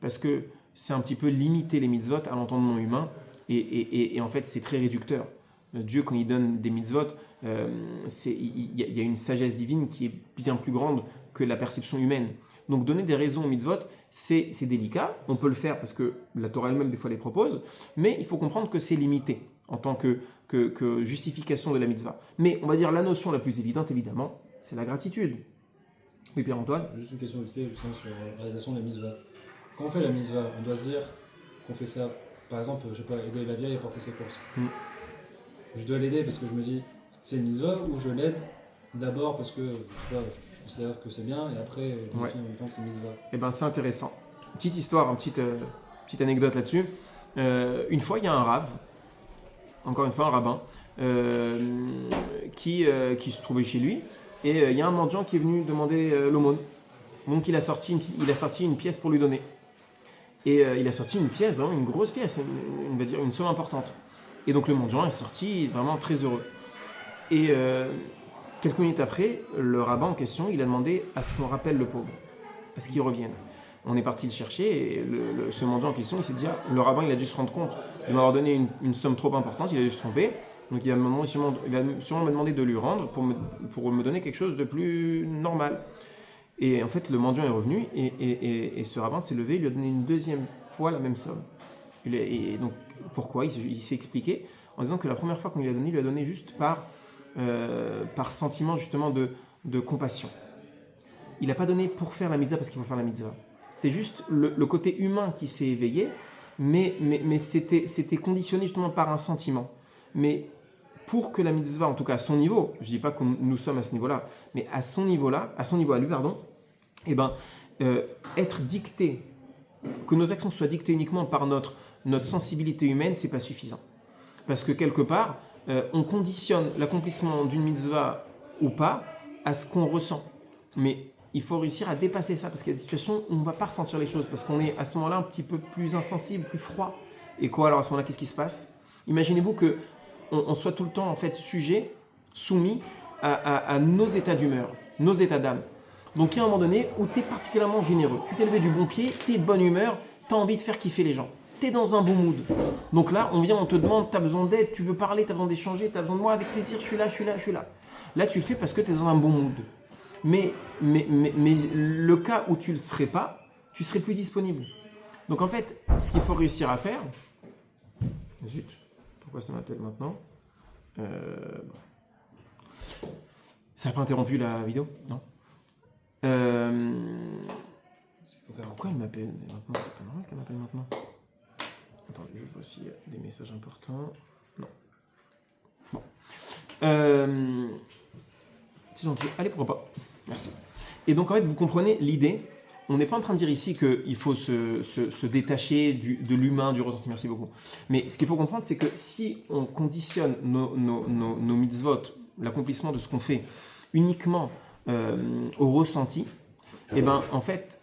parce que c'est un petit peu limiter les mitzvot à l'entendement humain, et en fait, c'est très réducteur. Dieu, quand il donne des mitzvot, il y a une sagesse divine qui est bien plus grande que la perception humaine. Donc donner des raisons aux mitzvot, c'est délicat. On peut le faire parce que la Torah elle-même des fois les propose, mais il faut comprendre que c'est limité en tant que justification de la mitzvah. Mais on va dire la notion la plus évidente, évidemment, c'est la gratitude. Oui, Pierre-Antoine. Juste une question vite fait, justement, sur la réalisation des mitzvahs. Quand on fait la mitzvah, on doit se dire qu'on fait ça, par exemple, je sais pas, aider la vieille à porter ses courses. Je dois l'aider parce que je me dis, c'est une mitzvah ou je l'aide d'abord parce que je considère que c'est bien et après, je me dis en même temps que c'est une mitzvah. Eh ben, c'est intéressant. Petite histoire, petite anecdote là-dessus. Une fois, il y a un rave, encore une fois un rabbin, qui se trouvait chez lui, et il y a un mendiant qui est venu demander l'aumône. Donc il a sorti une pièce pour lui donner. Et il a sorti une pièce, vraiment une grosse pièce, on va dire une somme importante. Et donc le mendiant est sorti vraiment très heureux. Et quelques minutes après, le rabbin en question, il a demandé à ce qu'on rappelle le pauvre, à ce qu'il revienne. On est parti le chercher et ce mendiant en question, il s'est dit, le rabbin il a dû se rendre compte de m'avoir donné une somme trop importante, il a dû se tromper. Donc il va sûrement me demander de lui rendre pour me donner quelque chose de plus normal. Et en fait, le mendiant est revenu et ce rabbin s'est levé, il lui a donné une deuxième fois la même somme. Et donc, pourquoi il s'est expliqué en disant que la première fois qu'on lui a donné juste par sentiment justement de compassion. Il n'a pas donné pour faire la mitzvah parce qu'il faut faire la mitzvah. C'est juste le côté humain qui s'est éveillé, mais c'était conditionné justement par un sentiment. Mais pour que la mitzvah, en tout cas à son niveau, je ne dis pas que nous sommes à ce niveau-là, mais à son niveau à lui, eh ben, être dicté, que nos actions soient dictées uniquement par notre sensibilité humaine, c'est pas suffisant. Parce que quelque part, on conditionne l'accomplissement d'une mitzvah ou pas à ce qu'on ressent. Mais il faut réussir à dépasser ça, parce qu'il y a des situations où on ne va pas ressentir les choses, parce qu'on est à ce moment-là un petit peu plus insensible, plus froid. Et quoi, alors à ce moment-là, qu'est-ce qui se passe ? Imaginez-vous qu'on soit tout le temps en fait sujet, soumis à nos états d'humeur, nos états d'âme. Donc il y a un moment donné où tu es particulièrement généreux. Tu t'es levé du bon pied, tu es de bonne humeur, tu as envie de faire kiffer les gens. Tu es dans un bon mood. Donc là, on te demande, tu as besoin d'aide, tu veux parler, tu as besoin d'échanger, tu as besoin de moi, avec plaisir, je suis là. Là, tu le fais parce que tu es dans un bon mood. Mais le cas où tu ne le serais pas, tu serais plus disponible. Donc en fait, ce qu'il faut réussir à faire... Zut, pourquoi ça m'appelle maintenant ? Ça n'a pas interrompu la vidéo ? Non. Pourquoi elle m'appelle maintenant ? C'est pas normal qu'elle m'appelle maintenant. Attends, je vois s'il y a des messages importants. Non. Bon. C'est gentil. Allez, pourquoi pas. Merci. Et donc, en fait, vous comprenez l'idée. On n'est pas en train de dire ici qu'il faut se détacher de l'humain, du ressenti. Merci beaucoup. Mais ce qu'il faut comprendre, c'est que si on conditionne nos mitzvot, l'accomplissement de ce qu'on fait, uniquement au ressenti, et ben en fait,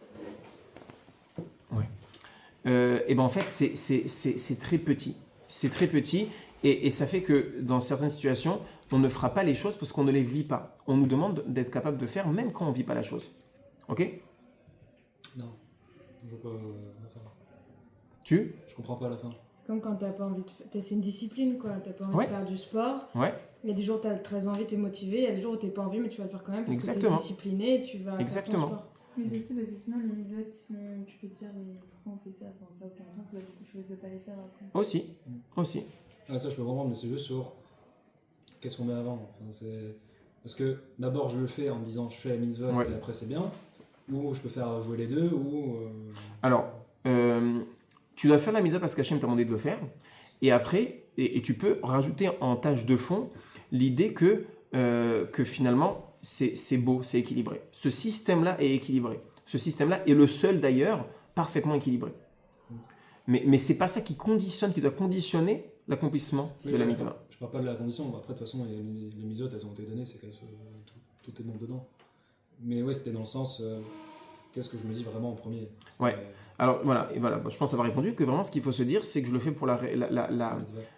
c'est très petit. C'est très petit et ça fait que dans certaines situations, on ne fera pas les choses parce qu'on ne les vit pas. On nous demande d'être capable de faire même quand on ne vit pas la chose. Ok ? Non, je vois pas la fin. Je comprends pas la fin. C'est comme quand t'as pas envie de... C'est une discipline, quoi. T'as pas envie de faire du sport. Ouais. Il y a des jours où t'as très envie, t'es motivé. Il y a des jours où t'es pas envie, mais tu vas le faire quand même parce que t'es discipliné et tu vas faire ton sport. Mais c'est aussi parce que sinon, les mitzvot, tu peux te dire, mais pourquoi on fait ça ? Enfin, ça n'a aucun sens, du coup, je risque de pas les faire après. Aussi. Ah, ça, je peux comprendre, mais c'est juste sur qu'est-ce qu'on met avant. Enfin, parce que d'abord, je le fais en me disant, je fais la mitzvah et après, c'est bien. Ou je peux faire jouer les deux, ou... Alors, tu dois faire la mitzvah parce qu'Hachem t'a demandé de le faire. Et après, et tu peux rajouter en tâche de fond l'idée que finalement, c'est beau, c'est équilibré. Ce système-là est équilibré. Ce système-là est le seul d'ailleurs parfaitement équilibré. Mais c'est pas ça qui doit conditionner l'accomplissement de la mitzvah. Je parle pas de la condition. Après, de toute façon, les mitzvot, elles ont été données, c'est que tout est bon dedans. Mais ouais, c'était dans le sens, qu'est-ce que je me dis vraiment en premier ? Ouais. Alors voilà, je pense avoir répondu que vraiment ce qu'il faut se dire, c'est que je le fais pour la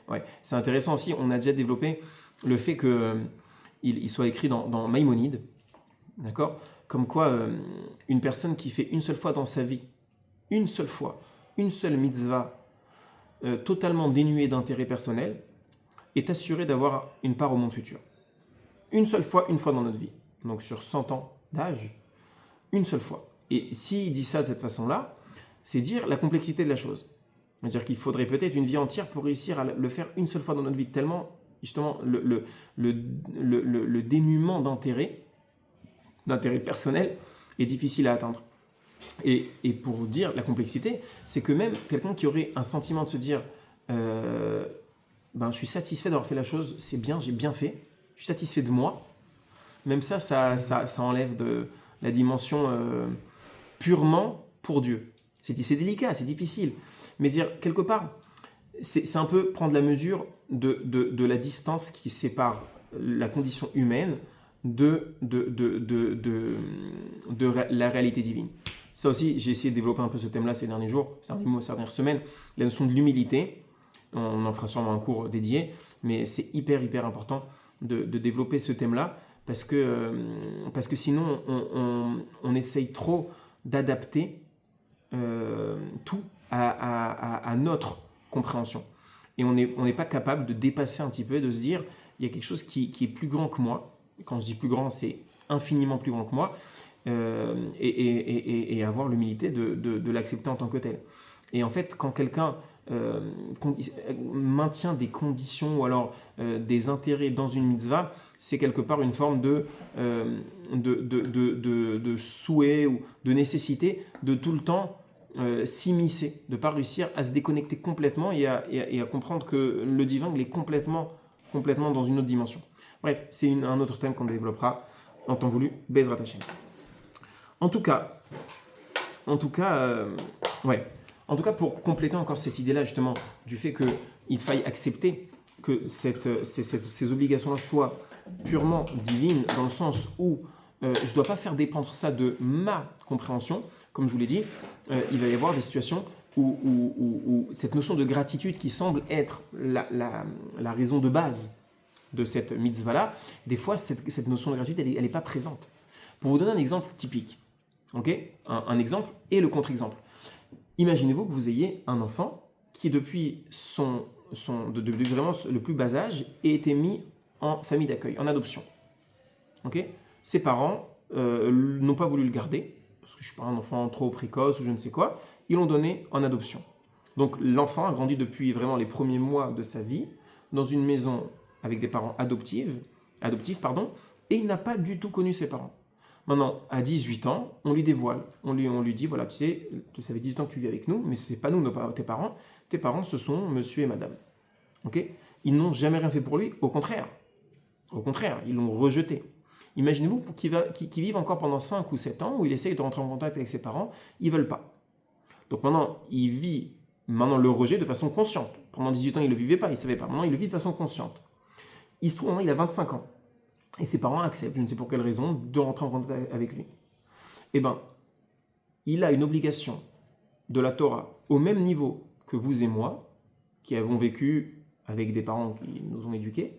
ouais. C'est intéressant aussi, on a déjà développé le fait qu'il soit écrit dans Maïmonide, d'accord ? Comme quoi, une personne qui fait une seule fois dans sa vie, une seule mitzvah, totalement dénuée d'intérêt personnel, est assurée d'avoir une part au monde futur. Une fois dans notre vie. Donc sur 100 ans d'âge, une seule fois. Et s'il dit ça de cette façon-là, c'est dire la complexité de la chose. C'est-à-dire qu'il faudrait peut-être une vie entière pour réussir à le faire une seule fois dans notre vie, tellement justement le dénuement d'intérêt personnel est difficile à atteindre. Et pour vous dire la complexité, c'est que même quelqu'un qui aurait un sentiment de se dire je suis satisfait d'avoir fait la chose, c'est bien, j'ai bien fait, je suis satisfait de moi, même ça enlève de la dimension purement pour Dieu. C'est délicat, c'est difficile. Mais dire, quelque part, c'est un peu prendre la mesure de la distance qui sépare la condition humaine de la réalité divine. Ça aussi, j'ai essayé de développer un peu ce thème-là ces derniers jours, ces dernières semaines, la notion de l'humilité. On en fera sûrement un cours dédié, mais c'est hyper important de développer ce thème-là, parce que sinon, on essaye trop d'adapter tout à notre compréhension. Et on n'est pas capable de dépasser un petit peu, de se dire, il y a quelque chose qui est plus grand que moi. Quand je dis plus grand, c'est infiniment plus grand que moi, et avoir l'humilité de l'accepter en tant que tel. Et en fait, quand quelqu'un maintient des conditions ou alors des intérêts dans une mitzvah, c'est quelque part une forme de souhait ou de nécessité de tout le temps s'immiscer, de ne pas réussir à se déconnecter complètement et à comprendre que le divin il est complètement dans une autre dimension. Bref, c'est un autre thème qu'on développera en temps voulu, Bezrat Hashem. En tout cas, pour compléter encore cette idée-là justement du fait qu'il faille accepter que ces obligations-là soient purement divines, dans le sens où je ne dois pas faire dépendre ça de ma compréhension. Comme je vous l'ai dit, il va y avoir des situations où cette notion de gratitude qui semble être la raison de base de cette mitzvah-là, des fois cette notion de gratitude, elle n'est pas présente. Pour vous donner un exemple typique, okay, un exemple et le contre-exemple. Imaginez-vous que vous ayez un enfant qui, depuis depuis vraiment le plus bas âge, ait été mis en famille d'accueil, en adoption. Okay, ses parents n'ont pas voulu le garder, parce que je ne suis pas un enfant trop précoce ou je ne sais quoi, ils l'ont donné en adoption. Donc l'enfant a grandi depuis vraiment les premiers mois de sa vie dans une maison avec des parents adoptifs, et il n'a pas du tout connu ses parents. Maintenant, à 18 ans, on lui dévoile, on lui dit, voilà, tu sais, ça fait 18 ans que tu vis avec nous, mais ce n'est pas nous, tes parents, ce sont monsieur et madame. Okay, ils n'ont jamais rien fait pour lui, au contraire, ils l'ont rejeté. Imaginez-vous qu'il vive encore pendant 5 ou 7 ans où il essaye de rentrer en contact avec ses parents, ils ne veulent pas. Donc maintenant, il vit le rejet de façon consciente. Pendant 18 ans, il ne le vivait pas, il ne savait pas. Maintenant, il le vit de façon consciente. Il se trouve, il a 25 ans. Et ses parents acceptent, je ne sais pour quelle raison, de rentrer en contact avec lui. Eh bien, il a une obligation de la Torah au même niveau que vous et moi, qui avons vécu avec des parents qui nous ont éduqués,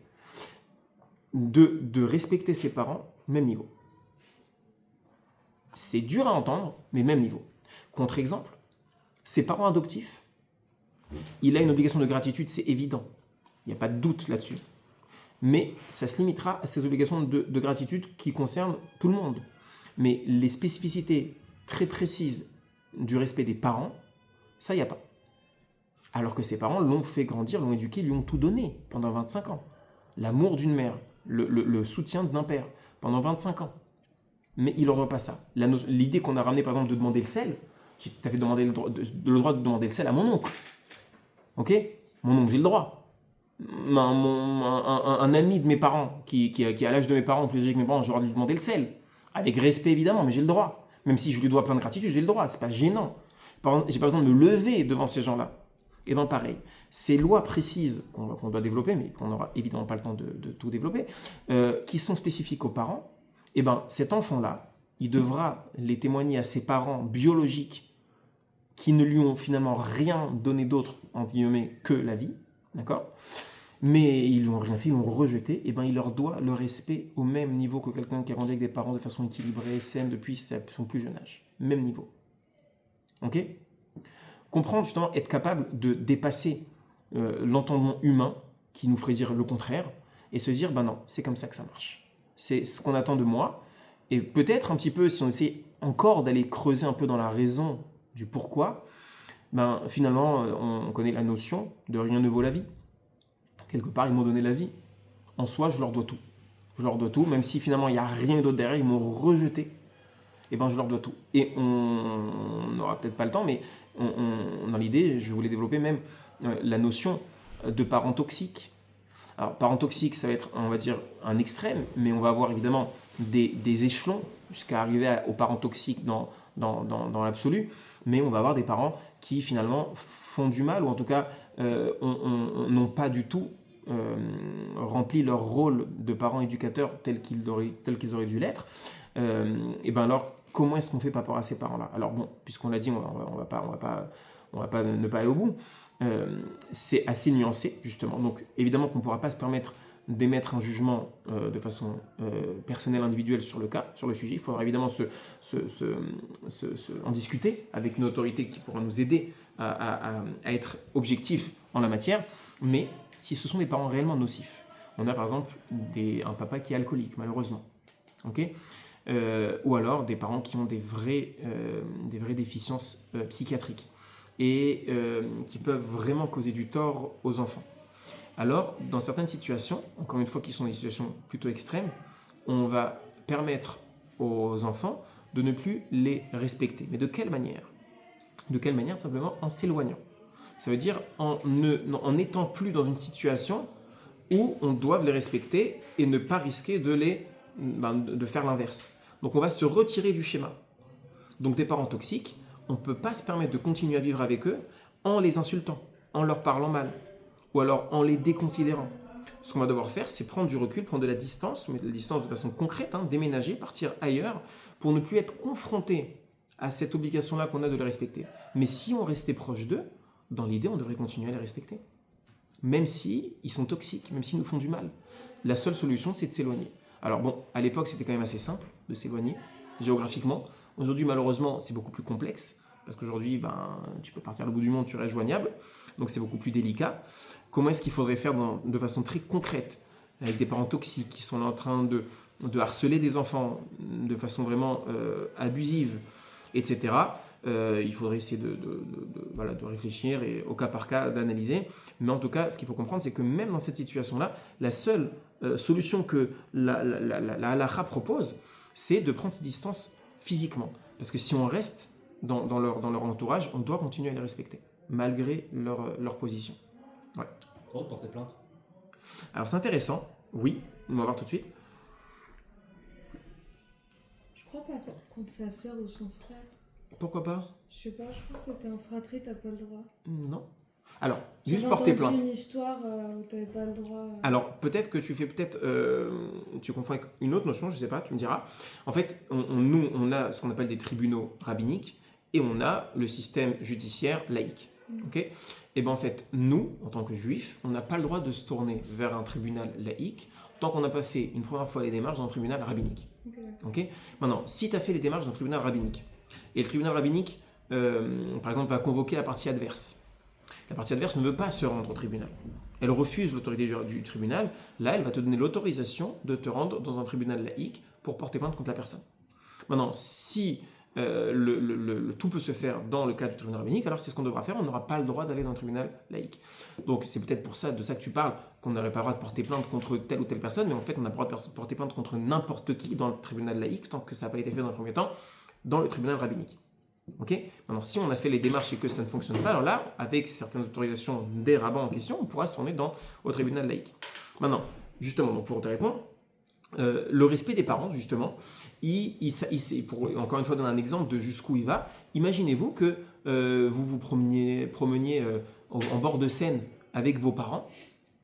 de respecter ses parents, même niveau. C'est dur à entendre, mais même niveau. Contre-exemple, ses parents adoptifs, il a une obligation de gratitude, c'est évident. Il n'y a pas de doute là-dessus. Mais ça se limitera à ces obligations de gratitude qui concernent tout le monde. Mais les spécificités très précises du respect des parents, ça, il n'y a pas. Alors que ses parents l'ont fait grandir, l'ont éduqué, lui ont tout donné pendant 25 ans. L'amour d'une mère, le soutien d'un père pendant 25 ans. Mais il ne leur doit pas ça. L'idée qu'on a ramenée, par exemple, de demander le sel, tu avais demandé le droit de demander le sel à mon oncle. Ok ? Mon oncle, j'ai le droit. Un ami de mes parents, qui est à l'âge de mes parents, plus âgé que mes parents, j'aurais dû lui demander le sel. Avec respect, évidemment, mais j'ai le droit. Même si je lui dois plein de gratitude, j'ai le droit. C'est pas gênant. J'ai pas besoin de me lever devant ces gens-là. Et bien pareil, ces lois précises qu'on doit développer, mais qu'on n'aura évidemment pas le temps de tout développer, qui sont spécifiques aux parents, et ben cet enfant-là, il devra les témoigner à ses parents biologiques qui ne lui ont finalement rien donné d'autre, entre guillemets, que la vie, d'accord ? Mais ils n'ont rien fait, ils l'ont rejeté, et ben il leur doit le respect au même niveau que quelqu'un qui a grandi avec des parents de façon équilibrée, saine depuis son plus jeune âge. Même niveau. Ok ? Comprendre justement, être capable de dépasser l'entendement humain qui nous ferait dire le contraire et se dire, ben non, c'est comme ça que ça marche. C'est ce qu'on attend de moi. Et peut-être un petit peu, si on essaie encore d'aller creuser un peu dans la raison du pourquoi, ben finalement, on connaît la notion de rien ne vaut la vie. Quelque part, ils m'ont donné la vie. En soi, je leur dois tout. Je leur dois tout, même si finalement, il n'y a rien d'autre derrière, ils m'ont rejeté. eh ben, je leur dois tout. Et on n'aura peut-être pas le temps, mais dans l'idée, je voulais développer même la notion de parents toxiques. Alors, parents toxiques, ça va être, on va dire, un extrême, mais on va avoir évidemment des échelons jusqu'à arriver aux parents toxiques dans l'absolu, mais on va avoir des parents qui finalement font du mal, ou en tout cas n'ont pas du tout rempli leur rôle de parents éducateurs tel qu'ils auraient dû l'être. Et bien alors, comment est-ce qu'on fait par rapport à ces parents-là? Alors bon, puisqu'on l'a dit, on va pas ne pas aller au bout. C'est assez nuancé, justement. Donc, évidemment qu'on ne pourra pas se permettre d'émettre un jugement de façon personnelle, individuelle sur le sujet. Il faudra évidemment en discuter avec une autorité qui pourra nous aider à être objectif en la matière. Mais si ce sont des parents réellement nocifs, on a par exemple un papa qui est alcoolique, malheureusement. Okay, ou alors des parents qui ont des vraies déficiences psychiatriques et qui peuvent vraiment causer du tort aux enfants. Alors, dans certaines situations, encore une fois qui sont des situations plutôt extrêmes, on va permettre aux enfants de ne plus les respecter. Mais de quelle manière? De quelle manière? Tout simplement en s'éloignant. Ça veut dire en n'étant plus dans une situation où on doit les respecter et ne pas risquer de faire l'inverse. Donc on va se retirer du schéma. Donc des parents toxiques, on ne peut pas se permettre de continuer à vivre avec eux en les insultant, en leur parlant mal, ou alors en les déconsidérant. Ce qu'on va devoir faire, c'est prendre du recul, prendre de la distance, mais de la distance de façon concrète, déménager, partir ailleurs, pour ne plus être confronté à cette obligation-là qu'on a de les respecter. Mais si on restait proche d'eux, dans l'idée, on devrait continuer à les respecter. Même si ils sont toxiques, même s'ils nous font du mal. La seule solution, c'est de s'éloigner. Alors bon, à l'époque, c'était quand même assez simple de s'éloigner, géographiquement. Aujourd'hui, malheureusement, c'est beaucoup plus complexe. Parce qu'aujourd'hui, tu peux partir à l'autre bout du monde, tu restes joignable. Donc c'est beaucoup plus délicat. Comment est-ce qu'il faudrait faire de façon très concrète avec des parents toxiques qui sont là en train de harceler des enfants de façon vraiment abusive, etc. Il faudrait essayer de réfléchir et au cas par cas d'analyser. Mais en tout cas, ce qu'il faut comprendre, c'est que même dans cette situation-là, la seule solution que la halakha propose, c'est de prendre ses distances physiquement. Parce que si on reste dans leur entourage, on doit continuer à les respecter, malgré leur position. Ouais. Pour porter plainte. Alors c'est intéressant, oui, on va voir tout de suite. Je crois pas contre sa sœur ou son frère. Pourquoi pas? Je sais pas, je crois que c'était en fratrie, t'as pas le droit. Non. Alors, J'avais juste porter plainte. entendu une histoire où t'avais pas le droit. Alors, peut-être que tu confonds avec une autre notion, je sais pas, tu me diras. En fait, nous, on a ce qu'on appelle des tribunaux rabbiniques et on a le système judiciaire laïque. Ok? Et bien en fait, nous, en tant que juifs, on n'a pas le droit de se tourner vers un tribunal laïque tant qu'on n'a pas fait une première fois les démarches dans un tribunal rabbinique. Ok? Maintenant, si tu as fait les démarches dans un tribunal rabbinique, et le tribunal rabbinique, par exemple, va convoquer la partie adverse. La partie adverse ne veut pas se rendre au tribunal. Elle refuse l'autorité du tribunal. Là, elle va te donner l'autorisation de te rendre dans un tribunal laïque pour porter plainte contre la personne. Maintenant, si le tout peut se faire dans le cadre du tribunal rabbinique, alors c'est ce qu'on devra faire, on n'aura pas le droit d'aller dans un tribunal laïque. Donc c'est peut-être de ça que tu parles, qu'on n'aurait pas le droit de porter plainte contre telle ou telle personne, mais en fait on a le droit de porter plainte contre n'importe qui dans le tribunal laïque, tant que ça n'a pas été fait dans le premier temps, dans le tribunal rabbinique. Ok? Maintenant, si on a fait les démarches et que ça ne fonctionne pas, alors là, avec certaines autorisations des rabbins en question, on pourra se tourner au tribunal laïque. Maintenant, justement, donc pour te répondre, le respect des parents, justement, pour encore une fois donner un exemple de jusqu'où il va, imaginez-vous que vous vous promeniez en bord de Seine avec vos parents,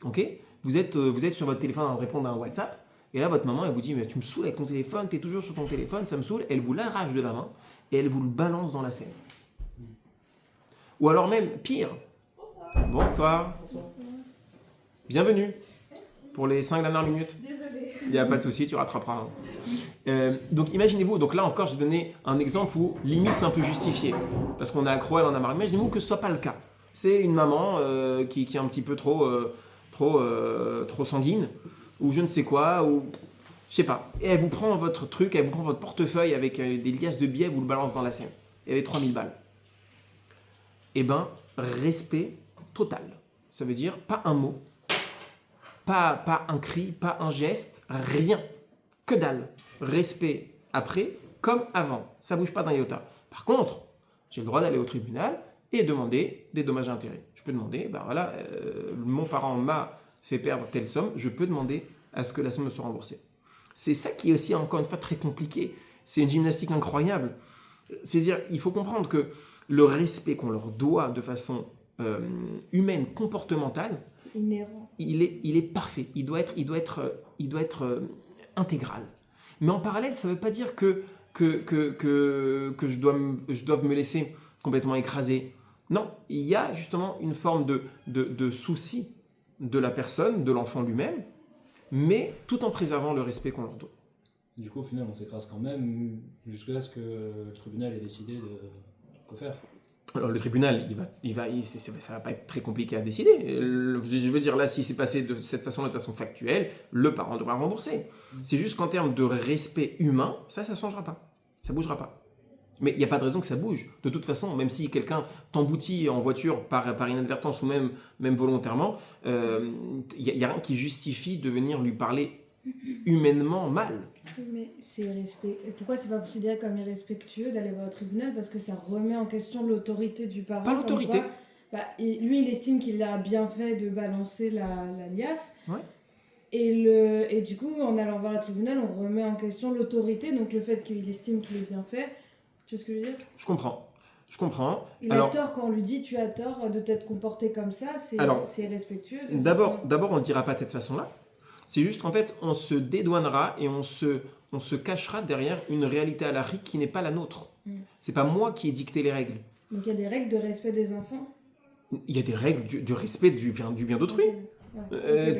ok? Vous êtes sur votre téléphone en répondant à un WhatsApp, et là votre maman elle vous dit mais tu me saoules avec ton téléphone, tu es toujours sur ton téléphone, ça me saoule, elle vous l'arrache de la main et elle vous le balance dans la Seine. Ou alors même, pire, bonsoir. Bienvenue pour les 5 dernières minutes. Désolée. Il n'y a pas de souci, tu rattraperas. Donc imaginez-vous, donc là encore j'ai donné un exemple où limite c'est un peu justifié, parce qu'on est accro, elle en a marre. Imaginez-vous que ce soit pas le cas. C'est une maman qui est un petit peu trop sanguine, ou je ne sais quoi, ou je sais pas. Et elle vous prend votre truc, elle vous prend votre portefeuille avec des liasses de billets, vous le balance dans la Seine. Et avec 3000 balles. Eh ben, respect total. Ça veut dire pas un mot, pas un cri, pas un geste, rien. Que dalle. Respect après, comme avant. Ça ne bouge pas d'un iota. Par contre, j'ai le droit d'aller au tribunal et demander des dommages et intérêts. Je peux demander, ben voilà, mon parent m'a fait perdre telle somme, je peux demander à ce que la somme me soit remboursée. C'est ça qui est aussi, encore une fois, très compliqué. C'est une gymnastique incroyable. C'est-à-dire, il faut comprendre que le respect qu'on leur doit de façon humaine, comportementale, Inhérent. il est parfait. Il doit être intégral. Mais en parallèle, ça ne veut pas dire que je dois me laisser complètement écraser. Non, il y a justement une forme de souci de la personne, de l'enfant lui-même, mais tout en préservant le respect qu'on leur doit. Du coup, au final, on s'écrase quand même jusqu'à ce que le tribunal ait décidé de quoi faire. Alors le tribunal, ça va pas être très compliqué à décider. Je veux dire là, si c'est passé de cette façon-là, de façon factuelle, le parent devra rembourser. C'est juste qu'en termes de respect humain, ça changera pas. Ça bougera pas. Mais il n'y a pas de raison que ça bouge. De toute façon, même si quelqu'un t'emboutit en voiture par inadvertance ou même volontairement, il n'y a rien qui justifie de venir lui parler humainement mal. Mais c'est pourquoi c'est pas considéré comme irrespectueux d'aller voir au tribunal? Parce que ça remet en question l'autorité du parent. Pas l'autorité. Lui, il estime qu'il a bien fait de balancer la liasse. Ouais. Et du coup, en allant voir le tribunal, on remet en question l'autorité, donc le fait qu'il estime qu'il est bien fait. Tu vois ce que je veux dire? Je comprends. Il a tort quand on lui dit tu as tort de t'être comporté comme ça, c'est irrespectueux. D'abord, on ne le dira pas de cette façon-là. C'est juste qu'en fait, on se dédouanera et on se cachera derrière une réalité halakhique qui n'est pas la nôtre. C'est pas moi qui ai dicté les règles. Donc il y a des règles de respect des enfants? Il y a des règles de respect du bien d'autrui.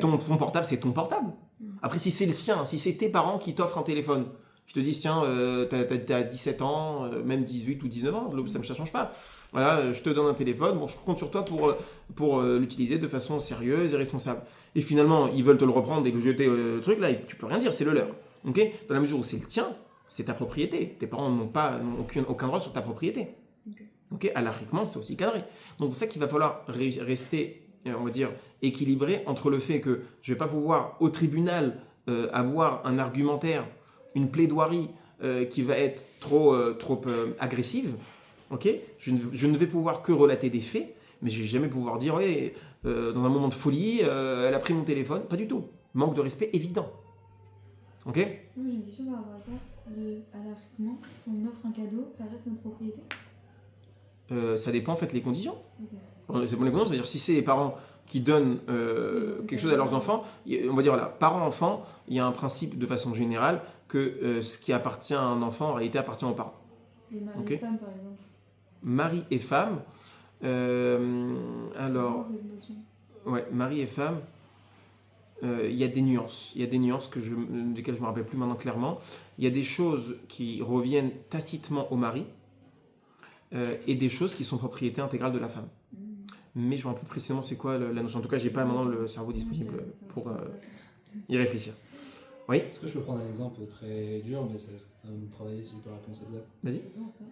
Ton portable, c'est ton portable. Après, si c'est le sien, si c'est tes parents qui t'offrent un téléphone, qui te disent tiens, t'as 17 ans, même 18 ou 19 ans, ça ne change pas. Voilà, je te donne un téléphone, bon, je compte sur toi pour l'utiliser de façon sérieuse et responsable. Et finalement, ils veulent te le reprendre et le jeter le truc, là, tu peux rien dire, c'est le leur. Okay, dans la mesure où c'est le tien, c'est ta propriété. Tes parents n'ont aucun droit sur ta propriété. Okay, halakhiquement, c'est aussi cadré. Donc c'est ça qu'il va falloir rester, on va dire, équilibré entre le fait que je ne vais pas pouvoir au tribunal avoir un argumentaire, une plaidoirie qui va être trop agressive. Okay, je ne vais pouvoir que relater des faits, mais je ne vais jamais pouvoir dire ouais, dans un moment de folie, elle a pris mon téléphone. Pas du tout. Manque de respect évident. Ok? Moi j'ai une question par rapport à ça. Halakhiquement, si on offre un cadeau, ça reste notre propriété? Ça dépend en fait les conditions. Okay. C'est bon, les conditions, c'est-à-dire si c'est les parents qui donnent quelque chose à leurs enfants, on va dire là, parents-enfants, il y a un principe de façon générale que ce qui appartient à un enfant en réalité appartient aux parents. Et mari et femme par exemple? Mari et femme, il y a des nuances. Il y a des nuances desquelles je ne me rappelle plus maintenant clairement. Il y a des choses qui reviennent tacitement au mari et des choses qui sont propriété intégrale de la femme. Mais je ne me rappelle plus précisément c'est quoi la notion. En tout cas, je n'ai pas maintenant le cerveau disponible pour y réfléchir. Oui. Est-ce que je peux prendre un exemple très dur, mais ça va me travailler si je peux la réponse exacte? Vas-y.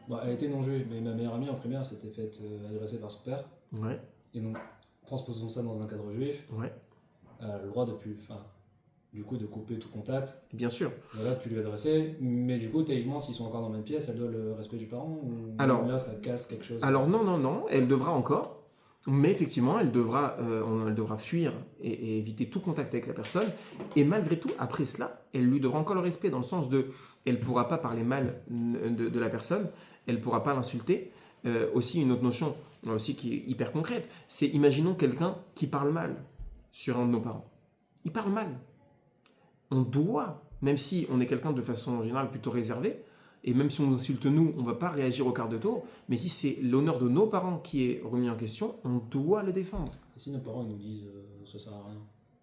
Bon, elle était non juive, mais ma meilleure amie en primaire s'était faite agresser par son père. Ouais. Et donc, transposons ça dans un cadre juif. Ouais. Elle a le droit de couper tout contact. Bien sûr. Voilà, plus lui adresser. Mais du coup, techniquement, s'ils sont encore dans la même pièce, elle doit le respect du parent ou alors, là, ça casse quelque chose? Alors non, elle devra encore. Mais effectivement, elle devra fuir et éviter tout contact avec la personne. Et malgré tout, après cela, elle lui devra encore le respect dans le sens de, elle ne pourra pas parler mal de la personne, elle ne pourra pas l'insulter. Aussi, une autre notion aussi qui est hyper concrète, c'est imaginons quelqu'un qui parle mal sur un de nos parents. Il parle mal. On doit, même si on est quelqu'un de façon générale plutôt réservé, et même si on nous insulte nous, on ne va pas réagir au quart de tour, mais si c'est l'honneur de nos parents qui est remis en question, on doit le défendre. Et si nos parents ils nous disent ça sert à rien?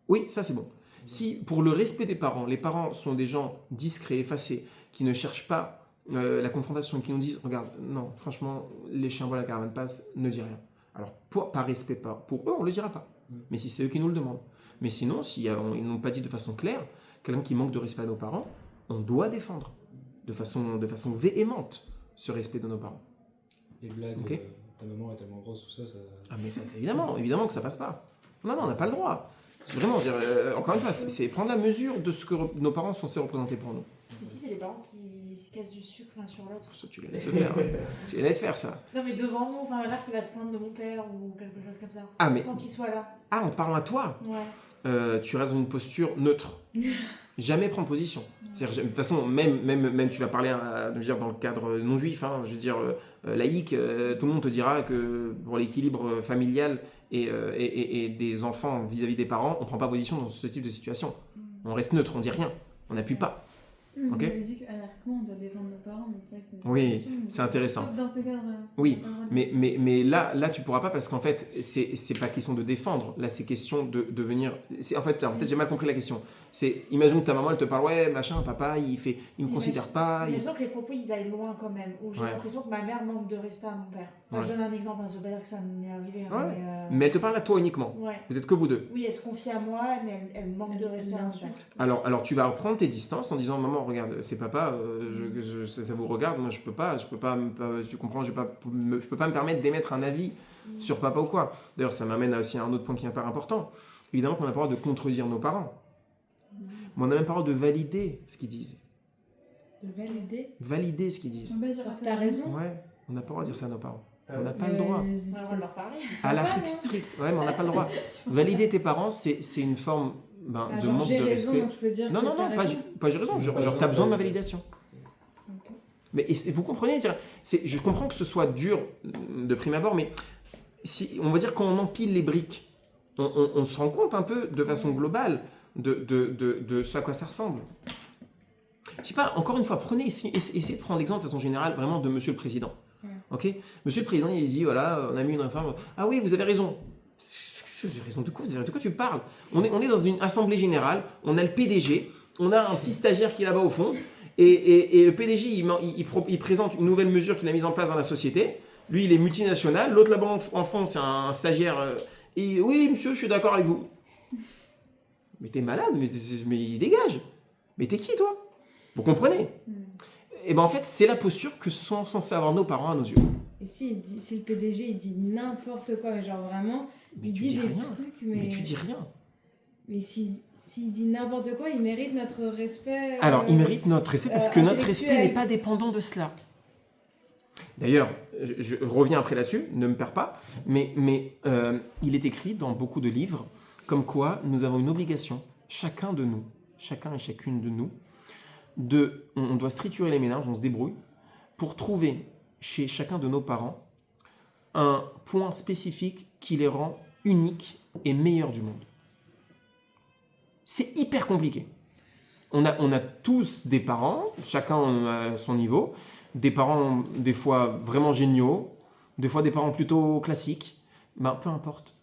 Oui, ça c'est bon. Si pour le respect des parents, les parents sont des gens discrets, effacés, qui ne cherchent pas la confrontation, qui nous disent regarde, non, franchement, les chiens voient la caravane passe, ne dis rien. Alors, par respect, pour eux, on ne le dira pas. Mais si c'est eux qui nous le demandent. Mais sinon, si ils n'ont pas dit de façon claire, quelqu'un qui manque de respect à nos parents, on doit défendre de façon véhémente ce respect de nos parents. Les blagues, okay. Ta maman est tellement grosse, tout ça... Ah mais ça, c'est évidemment que ça passe pas. Non, on n'a pas le droit. C'est vraiment, encore une fois, c'est prendre la mesure de ce que nos parents sont censés représenter pour nous. Et si c'est les parents qui se cassent du sucre l'un sur l'autre? Ça, tu les laisses faire. Tu les laisses faire, ça. Non, mais devant nous, enfin, là, qui va se plaindre de mon père ou quelque chose comme ça. Ah, mais- Sans qu'il soit là. Ah, en te parlant à toi, Ouais. tu restes dans une posture neutre. Jamais prendre position. C'est-à-dire, de toute façon, même tu vas parler je veux dire, dans le cadre non juif, hein, je veux dire laïque, tout le monde te dira que pour l'équilibre familial et des enfants vis-à-vis des parents, on ne prend pas position dans ce type de situation. On reste neutre, on dit rien, on n'appuie pas. On Ok. avait dit qu'anarchiquement, on doit défendre nos parents, donc c'est vrai que c'est une Oui, question, mais c'est intéressant. sauf dans ce cadre-là. Oui, On a pas le droit de- mais là, tu pourras pas parce qu'en fait, c'est pas question de défendre. Là, c'est question de venir. En fait, alors, peut-être j'ai mal compris la question. C'est, imagine que ta maman, elle te parle, ouais, machin, papa, il me considère pas. Imagine que les propos, ils aillent loin quand même. Où j'ai Ouais. l'impression que ma mère manque de respect à mon père. Enfin, Ouais. je donne un exemple, hein, ça veut pas dire que ça m'est arrivé. Hein, Ouais. mais, Mais elle te parle à toi uniquement. ouais. Vous êtes que vous deux. Oui, elle se confie à moi, mais elle manque de respect à mon père. Alors tu vas prendre tes distances en disant, maman, regarde, c'est papa, ça vous regarde, moi je peux pas, tu comprends, je peux pas me permettre d'émettre un avis sur papa ou quoi. D'ailleurs, ça m'amène aussi à un autre point qui est hyper important. Évidemment qu'on n'a pas le droit de contredire nos parents. Mais on n'a même pas le droit de valider ce qu'ils disent. De valider. Valider ce qu'ils disent. On va dire, Alors, t'as raison. Ouais, on n'a pas le droit de dire ça à nos parents. Ah On ouais. n'a pas le droit. On va avoir leur parler. À l'Afrique stricte. Ouais, mais on n'a pas le droit. Valider tes parents, c'est une forme de Genre, manque j'ai de raison, respect. donc je peux dire Non, que non, t'as non, pas raison. j'ai raison. Genre, t'as besoin de ma validation. Mais vous comprenez, je comprends que ce soit dur de prime abord, mais si, on va dire quand on empile les briques, on se rend compte un peu de façon globale de ce à quoi ça ressemble. Je sais pas, encore une fois, essayez de prendre l'exemple de façon générale vraiment de Monsieur le Président. Ok, Monsieur le Président, il dit voilà, on a mis une réforme. Ah oui, vous avez raison. Vous avez raison de quoi? De quoi tu parles? On est dans une assemblée générale, on a le PDG, on a un petit stagiaire qui est là-bas au fond, et le PDG, il présente une nouvelle mesure qu'il a mise en place dans la société. Lui, il est multinational, l'autre là-bas en fond, c'est un stagiaire. Et oui, monsieur, je suis d'accord avec vous. Mais t'es malade, mais il dégage. Mais t'es qui, toi? Vous comprenez? Et ben en fait, c'est la posture que sont censés avoir nos parents à nos yeux. Et si le PDG il dit n'importe quoi, mais genre vraiment, Mais il tu dit dis des rien. trucs, Mais tu dis rien. Mais s'il dit n'importe quoi, il mérite notre respect. Alors, il mérite notre respect parce que notre respect intellectuel. n'est pas dépendant de cela. D'ailleurs, je reviens après là-dessus, ne me perds pas, mais il est écrit dans beaucoup de livres comme quoi nous avons une obligation, chacun de nous, chacun et chacune de nous, on doit se triturer les méninges, on se débrouille, pour trouver chez chacun de nos parents un point spécifique qui les rend uniques et meilleurs du monde. C'est hyper compliqué. On a tous des parents, chacun à son niveau, des parents des fois vraiment géniaux, des fois des parents plutôt classiques, ben, peu importe.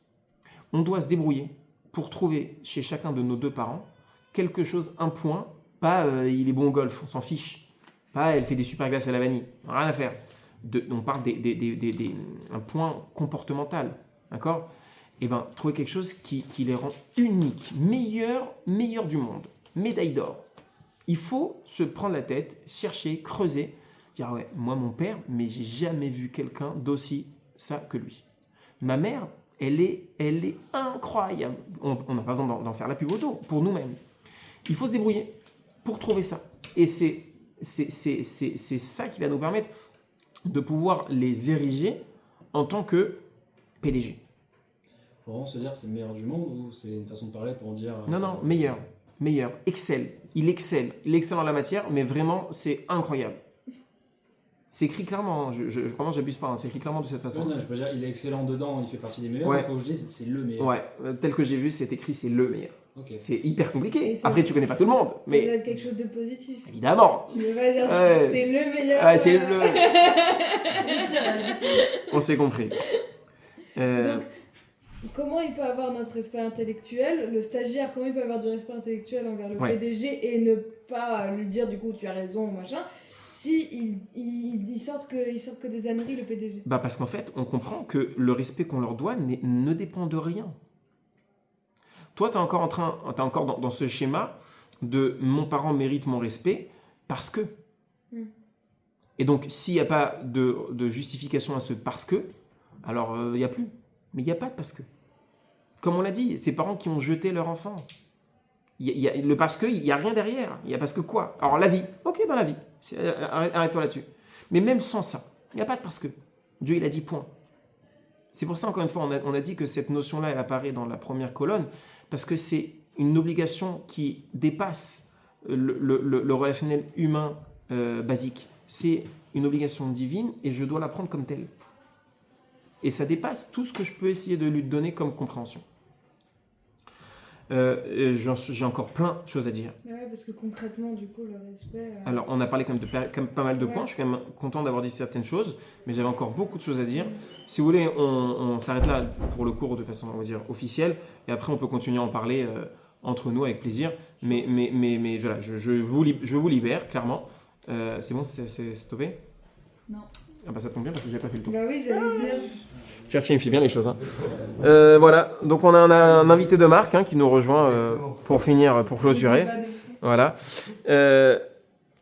On doit se débrouiller pour trouver chez chacun de nos deux parents quelque chose, un point, pas il est bon au golf, on s'en fiche, pas elle fait des super glaces à la vanille, rien à faire. On parle un point comportemental, d'accord? Et ben trouver quelque chose qui les rend uniques, meilleurs du monde, médaille d'or. Il faut se prendre la tête, chercher, creuser, dire ouais, moi mon père, mais j'ai jamais vu quelqu'un d'aussi ça que lui. Ma mère, elle est incroyable. On n'a pas besoin d'en faire la pub auto pour nous-mêmes. Il faut se débrouiller pour trouver ça. Et c'est ça qui va nous permettre de pouvoir les ériger en tant que PDG. Faut vraiment se dire que c'est le meilleur du monde ou c'est une façon de parler pour dire. Non, meilleur, excelle. Il excelle dans la matière, mais vraiment, c'est incroyable. C'est écrit clairement, vraiment, j'abuse pas, hein, c'est écrit clairement de cette façon. Non, je peux dire, il est excellent dedans, il fait partie des meilleurs. Ouais. Il faut que je dise, c'est le meilleur. Ouais, tel que j'ai vu, c'est écrit, c'est le meilleur. Ok. C'est hyper compliqué. Et c'est- Après, tu connais pas tout le monde, Ça doit mais être quelque chose de positif. évidemment. Tu ne veux pas dire Ouais, c'est le meilleur. Ouais, c'est le. On s'est compris. Donc, comment il peut avoir notre respect intellectuel, le stagiaire, comment il peut avoir du respect intellectuel envers le Ouais. PDG et ne pas lui dire du coup tu as raison ou machin, si ils sortent que des âneries le PDG. Bah parce qu'en fait, on comprend que le respect qu'on leur doit ne dépend de rien. Toi, tu es encore dans ce schéma de mon parent mérite mon respect parce que. Et donc, s'il n'y a pas de justification à ce parce que, alors il n'y a plus. Mais il n'y a pas de parce que. Comme on l'a dit, ces parents qui ont jeté leur enfant. Le parce que, il n'y a rien derrière. Il y a parce que quoi? Alors la vie, ok, ben la vie. Arrête-toi là-dessus. Mais même sans ça, il n'y a pas de parce que. Dieu, il a dit point. C'est pour ça, encore une fois, on a dit que cette notion-là, elle apparaît dans la première colonne, parce que c'est une obligation qui dépasse le relationnel humain basique. C'est une obligation divine et je dois la prendre comme telle. Et ça dépasse tout ce que je peux essayer de lui donner comme compréhension. J'ai encore plein de choses à dire. Ouais, parce que concrètement, du coup, le respect. Alors, on a parlé quand même de pas mal de points. Je suis quand même content d'avoir dit certaines choses, mais j'avais encore beaucoup de choses à dire. Si vous voulez, on s'arrête là pour le cours de façon, on va dire, officielle, et après, on peut continuer à en parler entre nous avec plaisir. Mais voilà, je vous libère, clairement. C'est bon, c'est stoppé? Non. Ah bah ça tombe bien parce que j'ai pas fait le tour. Bah oui, j'allais dire. Tiens, il fait bien les choses. Hein. Voilà, donc on a un invité de marque qui nous rejoint pour finir, pour clôturer. Voilà.